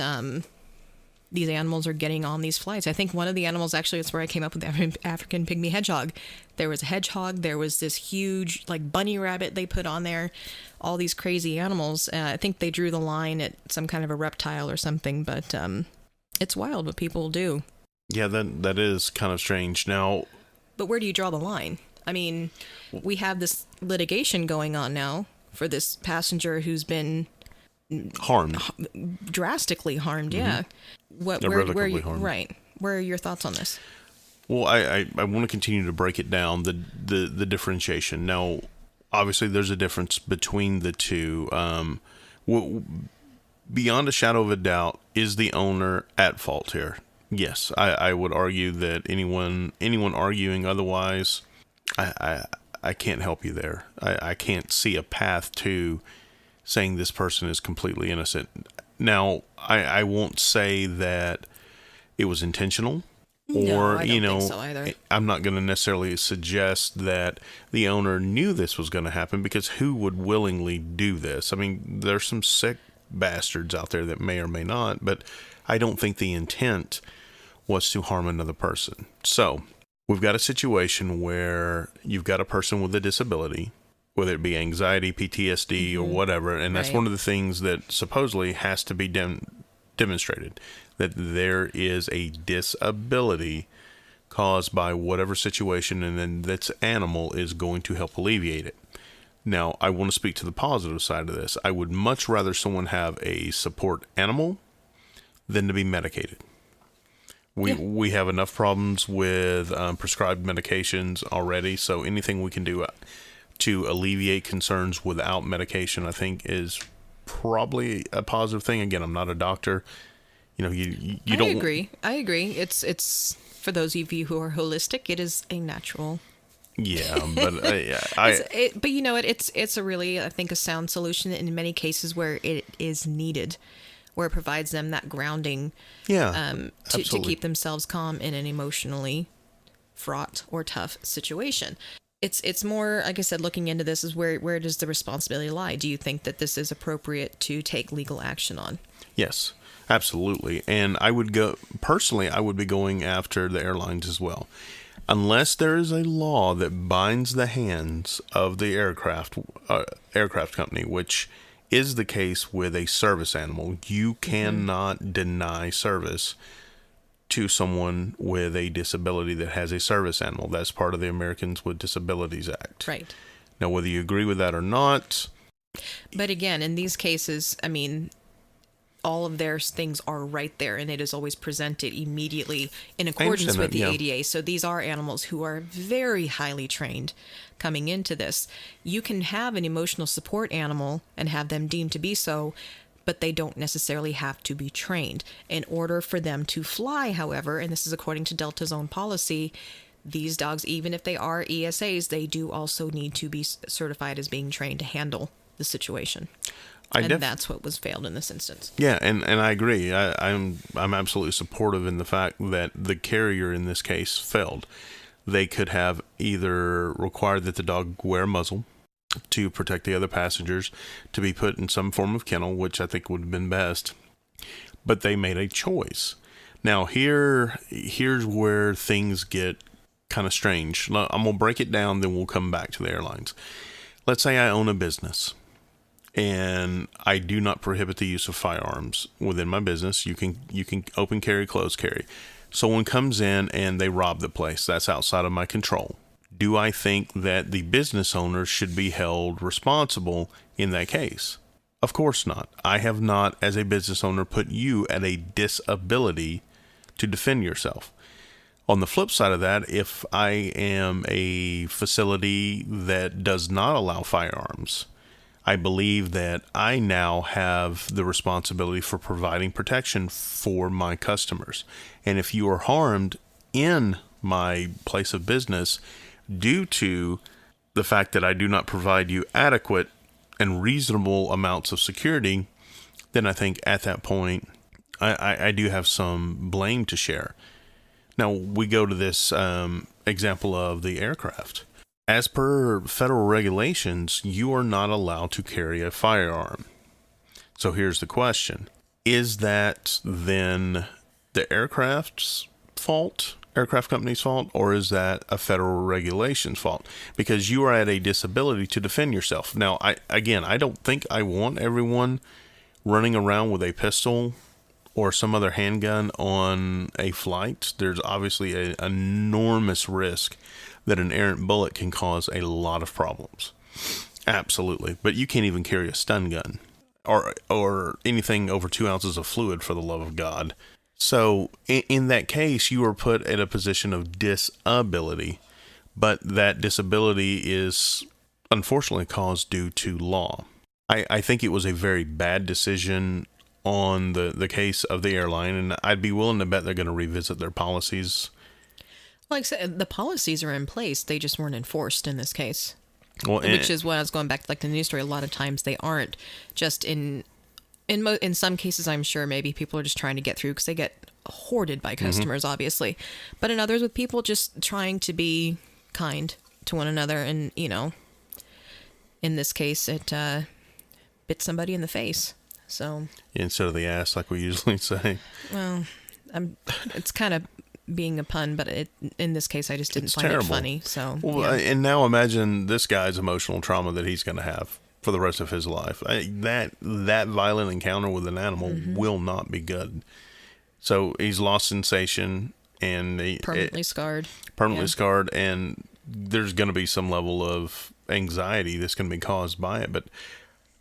these animals are getting on these flights. I think one of the animals, actually, that's where I came up with the African pygmy hedgehog. There was a hedgehog. There was this huge, like, bunny rabbit they put on there. All these crazy animals. I think they drew the line at some kind of a reptile or something, but it's wild what people do. Yeah, that is kind of strange. Now, but where do you draw the line? I mean, we have this litigation going on now for this passenger who's been harmed, drastically harmed. Yeah. Irrevocably harmed. Right. Where are your thoughts on this? Well, I want to continue to break it down, the differentiation. Now, obviously, there's a difference between the two. Beyond a shadow of a doubt, is the owner at fault here? Yes, I would argue that anyone arguing otherwise, I can't help you there. I can't see a path to saying this person is completely innocent. Now, I won't say that it was intentional. No, Or, I don't think so either. I'm not going to necessarily suggest that the owner knew this was going to happen, because who would willingly do this? I mean, there's some sick bastards out there that may or may not, but I don't think the intent was to harm another person. So we've got a situation where you've got a person with a disability, whether it be anxiety, PTSD, or whatever, and that's one of the things that supposedly has to be demonstrated, that there is a disability caused by whatever situation, and then this animal is going to help alleviate it. Now, I want to speak to the positive side of this. I would much rather someone have a support animal than to be medicated. We have enough problems with prescribed medications already, so anything we can do to alleviate concerns without medication, I think, is probably a positive thing. Again, I'm not a doctor. You know, you don't. I agree. It's for those of you who are holistic, it is a natural. Yeah, but but you know what? It's a really, I think, a sound solution in many cases where it is needed, where it provides them that grounding. Yeah, to keep themselves calm in an emotionally fraught or tough situation. It's more, like I said, looking into this is where does the responsibility lie? Do you think that this is appropriate to take legal action on? Yes, absolutely. And I would be going after the airlines as well. Unless there is a law that binds the hands of the aircraft company, which is the case with a service animal, you cannot deny service to someone with a disability that has a service animal. That's part of the Americans with Disabilities Act. Right. Now, whether you agree with that or not. But again, in these cases, I mean, all of their things are right there, and it is always presented immediately in accordance with the ADA. So these are animals who are very highly trained coming into this. You can have an emotional support animal and have them deemed to be so, but they don't necessarily have to be trained. In order for them to fly, however, and this is according to Delta's own policy, these dogs, even if they are ESAs, they do also need to be certified as being trained to handle the situation. That's what was failed in this instance. Yeah, and I agree. I'm absolutely supportive in the fact that the carrier in this case failed. They could have either required that the dog wear a muzzle to protect the other passengers, to be put in some form of kennel, which I think would have been best. But they made a choice. Now here's where things get kind of strange. I'm gonna break it down, then we'll come back to the airlines. Let's say I own a business, and I do not prohibit the use of firearms within my business. You can open carry, close carry. Someone comes in and they rob the place. That's outside of my control. Do I think that the business owner should be held responsible in that case? Of course not. I have not, as a business owner, put you at a disability to defend yourself. On the flip side of that, if I am a facility that does not allow firearms, I believe that I now have the responsibility for providing protection for my customers. And if you are harmed in my place of business due to the fact that I do not provide you adequate and reasonable amounts of security, then I think at that point, I do have some blame to share. Now, we go to this example of the aircraft. As per federal regulations, you are not allowed to carry a firearm. So here's the question. Is that then the aircraft company's fault, or is that a federal regulations fault? Because you are at a disability to defend yourself. Now, I don't think I want everyone running around with a pistol or some other handgun on a flight. There's obviously an enormous risk that an errant bullet can cause a lot of problems. Absolutely. But you can't even carry a stun gun or anything over 2 ounces of fluid, for the love of God. So in that case, you are put at a position of disability, but that disability is unfortunately caused due to law. I think it was a very bad decision on the case of the airline, and I'd be willing to bet they're going to revisit their policies. Like I said, the policies are in place. They just weren't enforced in this case. Well, which is what I was going back to, like the news story. A lot of times they aren't. Just in some cases, I'm sure maybe people are just trying to get through because they get hoarded by customers, obviously, but in others with people just trying to be kind to one another. And, you know, in this case, it bit somebody in the face. So instead of the ass, like we usually say. Well, it's kind of being a pun, but in this case, I just didn't find it funny. So, well, and now imagine this guy's emotional trauma that he's going to have for the rest of his life. That violent encounter with an animal will not be good. So he's lost sensation and permanently scarred. Scarred, and there's going to be some level of anxiety that's going to be caused by it. But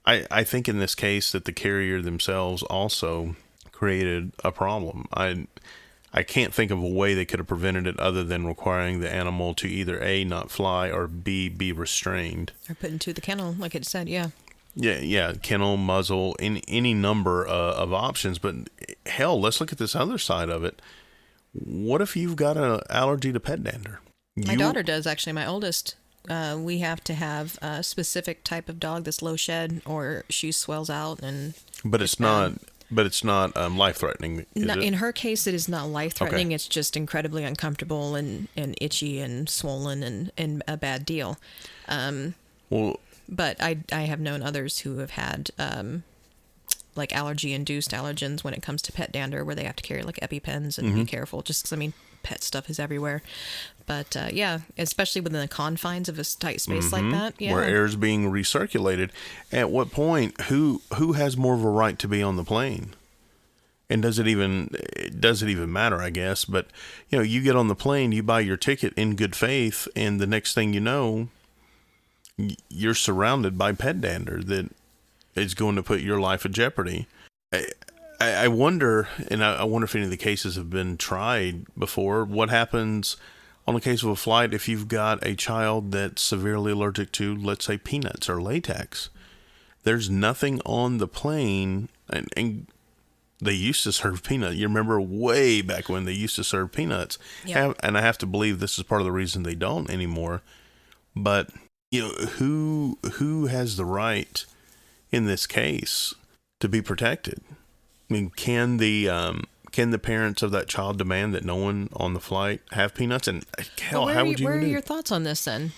I think in this case that the carrier themselves also created a problem. I can't think of a way they could have prevented it other than requiring the animal to either A, not fly, or B, be restrained. Or put into the kennel, like it said, yeah. Yeah, kennel, muzzle, any number of options. But hell, let's look at this other side of it. What if you've got an allergy to pet dander? My daughter does, actually, my oldest. We have to have a specific type of dog that's low shed, or she swells out. But it's not life-threatening, is it? In her case, it is not life-threatening. Okay. It's just incredibly uncomfortable and itchy and swollen and a bad deal. But I have known others who have had like allergy-induced allergens when it comes to pet dander, where they have to carry like EpiPens and be careful. Just 'cause, I mean, pet stuff is everywhere. But yeah, especially within the confines of a tight space like that. Yeah. Where air is being recirculated. At what point, who has more of a right to be on the plane? And does it even matter, I guess? But, you know, you get on the plane, you buy your ticket in good faith, and the next thing you know, you're surrounded by pet dander that is going to put your life at jeopardy. I wonder, and I wonder if any of the cases have been tried before. What happens on the case of a flight if you've got a child that's severely allergic to, let's say, peanuts or latex? There's nothing on the plane, and they used to serve peanuts. You remember way back when they used to serve peanuts. Yep. And I have to believe this is part of the reason they don't anymore. But, you know, who has the right in this case to be protected? I mean, can the parents of that child demand that no one on the flight have peanuts? And hell, how would you? Where are your thoughts on this then?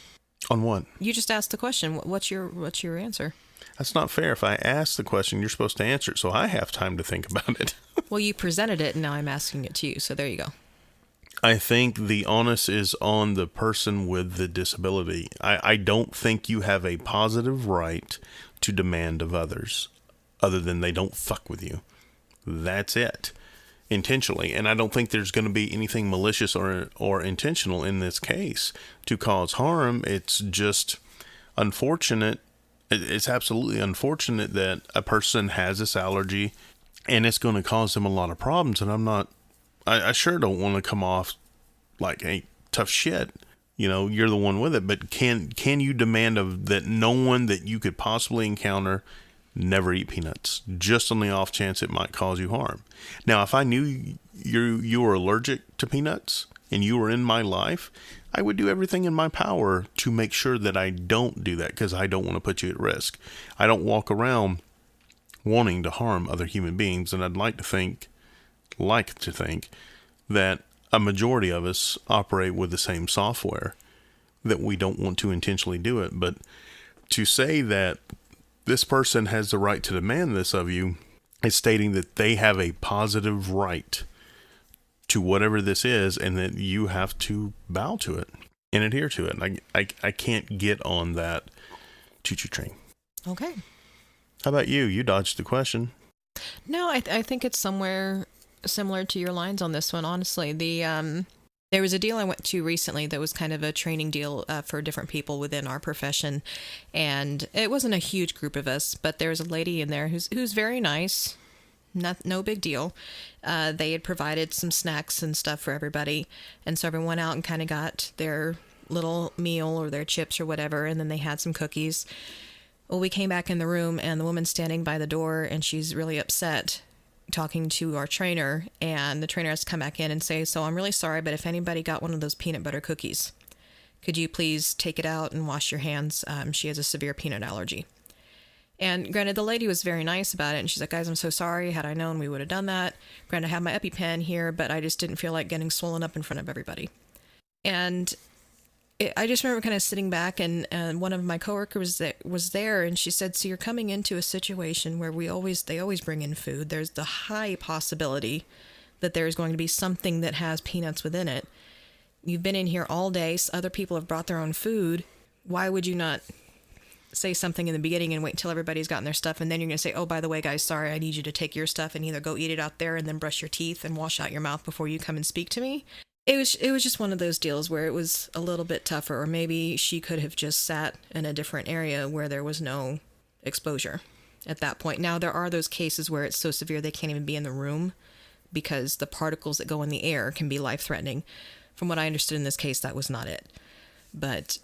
On what? You just asked the question. What's your answer? That's not fair. If I ask the question, you're supposed to answer it, so I have time to think about it. Well, you presented it, and now I'm asking it to you. So there you go. I think the onus is on the person with the disability. I don't think you have a positive right to demand of others, other than they don't fuck with you. That's it. Intentionally. And I don't think there's going to be anything malicious or intentional in this case to cause harm. It's just unfortunate. It's absolutely unfortunate that a person has this allergy and it's going to cause them a lot of problems. And I sure don't want to come off like, hey, tough shit. You know, you're the one with it. But can you demand that no one that you could possibly encounter never eat peanuts, just on the off chance it might cause you harm? Now, if I knew you were allergic to peanuts and you were in my life, I would do everything in my power to make sure that I don't do that, because I don't want to put you at risk. I don't walk around wanting to harm other human beings, and I'd like to think that a majority of us operate with the same software, that we don't want to intentionally do it. But to say that this person has the right to demand this of you is stating that they have a positive right to whatever this is, and that you have to bow to it and adhere to it. And I can't get on that choo-choo train. Okay. How about you? You dodged the question. No, I think it's somewhere similar to your lines on this one, honestly. There was a deal I went to recently that was kind of a training deal for different people within our profession, and it wasn't a huge group of us, but there was a lady in there who's very nice, no big deal. They had provided some snacks and stuff for everybody, and so everyone went out and kind of got their little meal or their chips or whatever, and then they had some cookies. Well, we came back in the room, and the woman's standing by the door, and she's really upset, talking to our trainer, and the trainer has to come back in and say, so I'm really sorry, but if anybody got one of those peanut butter cookies, could you please take it out and wash your hands? She has a severe peanut allergy. And granted, the lady was very nice about it. And she's like, guys, I'm so sorry. Had I known, we would have done that. Granted, I have my EpiPen here, but I just didn't feel like getting swollen up in front of everybody. And I just remember kind of sitting back, and one of my coworkers was there, and she said, so you're coming into a situation where they always bring in food. There's the high possibility that there's going to be something that has peanuts within it. You've been in here all day. So other people have brought their own food. Why would you not say something in the beginning and wait until everybody's gotten their stuff, and then you're going to say, oh, by the way, guys, sorry, I need you to take your stuff and either go eat it out there and then brush your teeth and wash out your mouth before you come and speak to me? It was just one of those deals where it was a little bit tougher, or maybe she could have just sat in a different area where there was no exposure at that point. Now, there are those cases where it's so severe they can't even be in the room because the particles that go in the air can be life-threatening. From what I understood in this case, that was not it. But,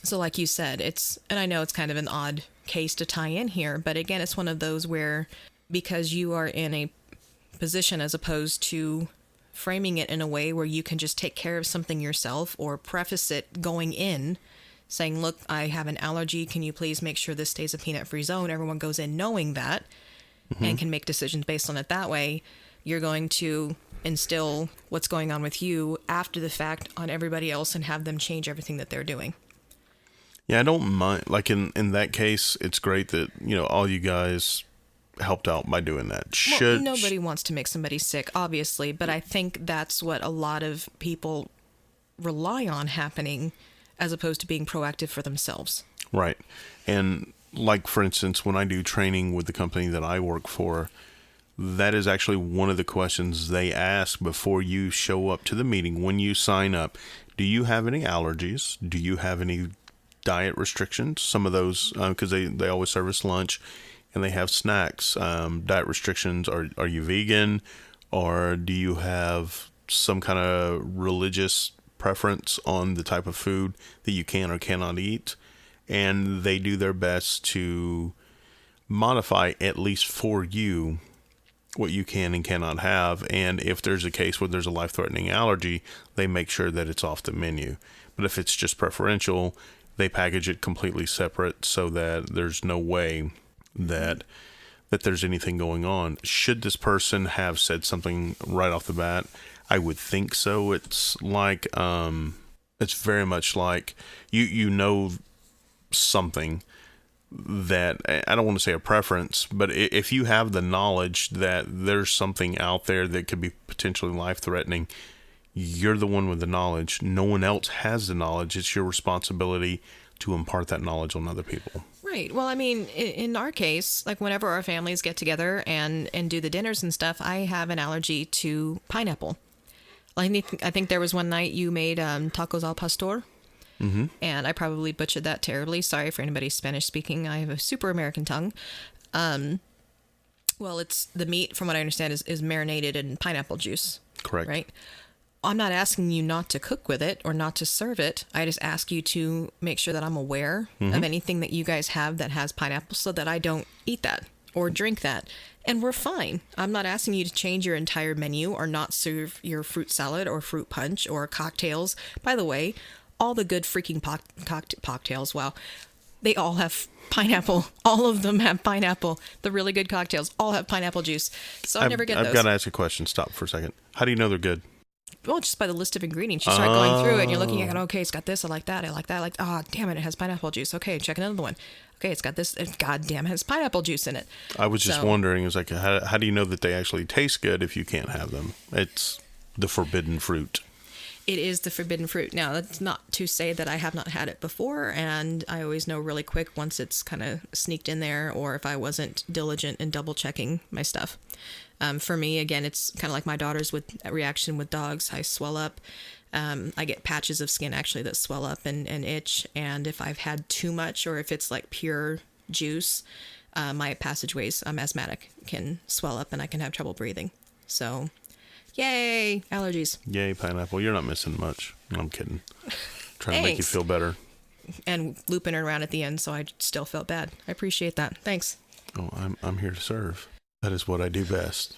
so like you said, and I know it's kind of an odd case to tie in here, but again, it's one of those where, because you are in a position as opposed to framing it in a way where you can just take care of something yourself, or preface it going in saying, look, I have an allergy. Can you please make sure this stays a peanut-free zone? Everyone goes in knowing that and can make decisions based on it that way. You're going to instill what's going on with you after the fact on everybody else and have them change everything that they're doing. Yeah, I don't mind. Like in that case, it's great that, all you guys helped out by doing that. Nobody wants to make somebody sick, obviously, but I think that's what a lot of people rely on happening as opposed to being proactive for themselves. Right. And like, for instance, when I do training with the company that I work for, that is actually one of the questions they ask before you show up to the meeting. When you sign up, do you have any allergies? Do you have any diet restrictions? Some of those, because they always service lunch and they have snacks. Diet restrictions, are you vegan, or do you have some kind of religious preference on the type of food that you can or cannot eat? And they do their best to modify, at least for you, what you can and cannot have. And if there's a case where there's a life-threatening allergy, they make sure that it's off the menu. But if it's just preferential, they package it completely separate so that there's no way that there's anything going on. Should this person have said something right off the bat? I would think so. It's like, it's very much like you know something that, I don't want to say a preference, but if you have the knowledge that there's something out there that could be potentially life-threatening, you're the one with the knowledge. No one else has the knowledge. It's your responsibility to impart that knowledge on other people. Right. Well, I mean, in our case, like whenever our families get together and do the dinners and stuff, I have an allergy to pineapple. I think there was one night you made tacos al pastor. Mm-hmm. And I probably butchered that terribly. Sorry for anybody Spanish speaking. I have a super American tongue. Well, it's the meat, from what I understand, is marinated in pineapple juice. Correct. Right? I'm not asking you not to cook with it or not to serve it. I just ask you to make sure that I'm aware of anything that you guys have that has pineapple so that I don't eat that or drink that. And we're fine. I'm not asking you to change your entire menu or not serve your fruit salad or fruit punch or cocktails. By the way, all the good freaking cocktails, wow, they all have pineapple. All of them have pineapple. The really good cocktails all have pineapple juice. So I never get those. I've got to ask a question. Stop for a second. How do you know they're good? Well, just by the list of ingredients. You start going through it and you're looking at it, okay, it's got this, I like that, I like that, oh, damn it has pineapple juice. Okay, check another one. Okay, it's got this, god damn, it has pineapple juice in it. I was just wondering, it's like, how do you know that they actually taste good if you can't have them? It's the forbidden fruit. It is the forbidden fruit. Now, that's not to say that I have not had it before, and I always know really quick once it's kind of sneaked in there, or if I wasn't diligent in double checking my stuff. For me, again, it's kind of like my daughter's reaction with dogs. I swell up. I get patches of skin actually that swell up and itch. And if I've had too much, or if it's like pure juice, my passageways, I'm asthmatic, can swell up and I can have trouble breathing. So, yay, allergies. Yay, pineapple. You're not missing much. I'm kidding. Trying to make you feel better. And looping it around at the end, so I still felt bad. I appreciate that. Thanks. Oh, I'm here to serve. That is what I do best.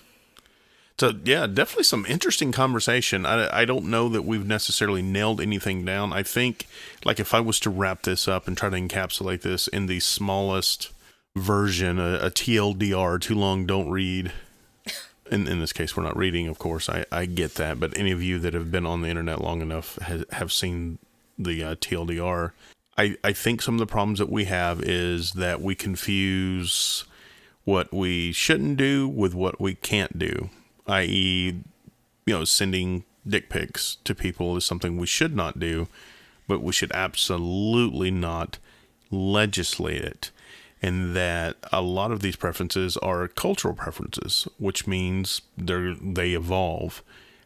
So, yeah, definitely some interesting conversation. I don't know that we've necessarily nailed anything down. I think, like, if I was to wrap this up and try to encapsulate this in the smallest version, a TLDR, too long, don't read. In this case, we're not reading, of course. I get that. But any of you that have been on the internet long enough have seen the TLDR. I think some of the problems that we have is that we confuse what we shouldn't do with what we can't do. I.e., sending dick pics to people is something we should not do, but we should absolutely not legislate it. And that a lot of these preferences are cultural preferences, which means they evolve.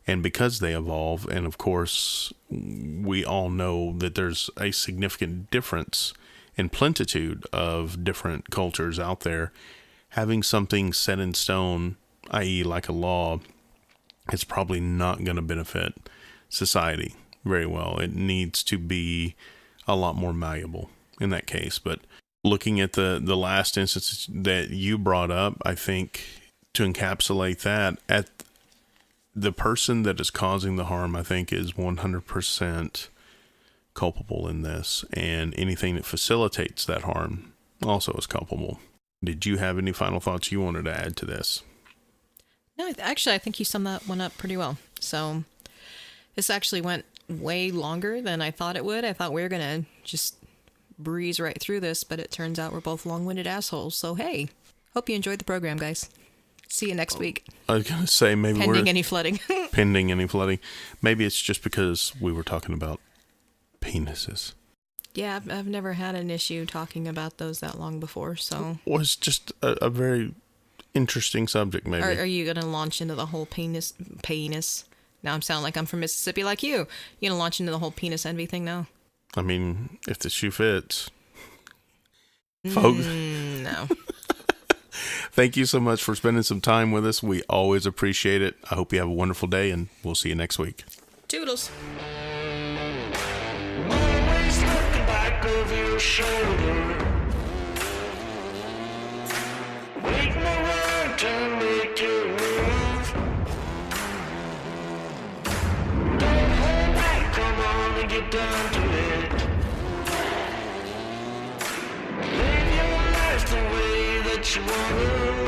And because they evolve, and of course, we all know that there's a significant difference in plentitude of different cultures out there, having something set in stone, i.e. like a law, it's probably not going to benefit society very well. It needs to be a lot more malleable in that case. But looking at the last instance that you brought up, I think to encapsulate that, at the person that is causing the harm, I think, is 100% culpable in this, and anything that facilitates that harm also is culpable. Did you have any final thoughts you wanted to add to this? No, actually, I think you summed that one up pretty well. So this actually went way longer than I thought it would. I thought we were going to just breeze right through this, but it turns out we're both long-winded assholes. So, hey, hope you enjoyed the program, guys. See you next week. I was going to say maybe pending any flooding. Pending any flooding. Maybe it's just because we were talking about penises. Yeah, I've never had an issue talking about those that long before, so... It was just a very interesting subject, maybe. Are you going to launch into the whole penis? Now I'm sounding like I'm from Mississippi like you. You going to launch into the whole penis envy thing now? I mean, if the shoe fits. Folks. No. Thank you so much for spending some time with us. We always appreciate it. I hope you have a wonderful day, and we'll see you next week. Toodles. Always look back over your shoulder. Waiting around to make your move. Don't hold back, come on and get down to it. Live your life the way that you wanna.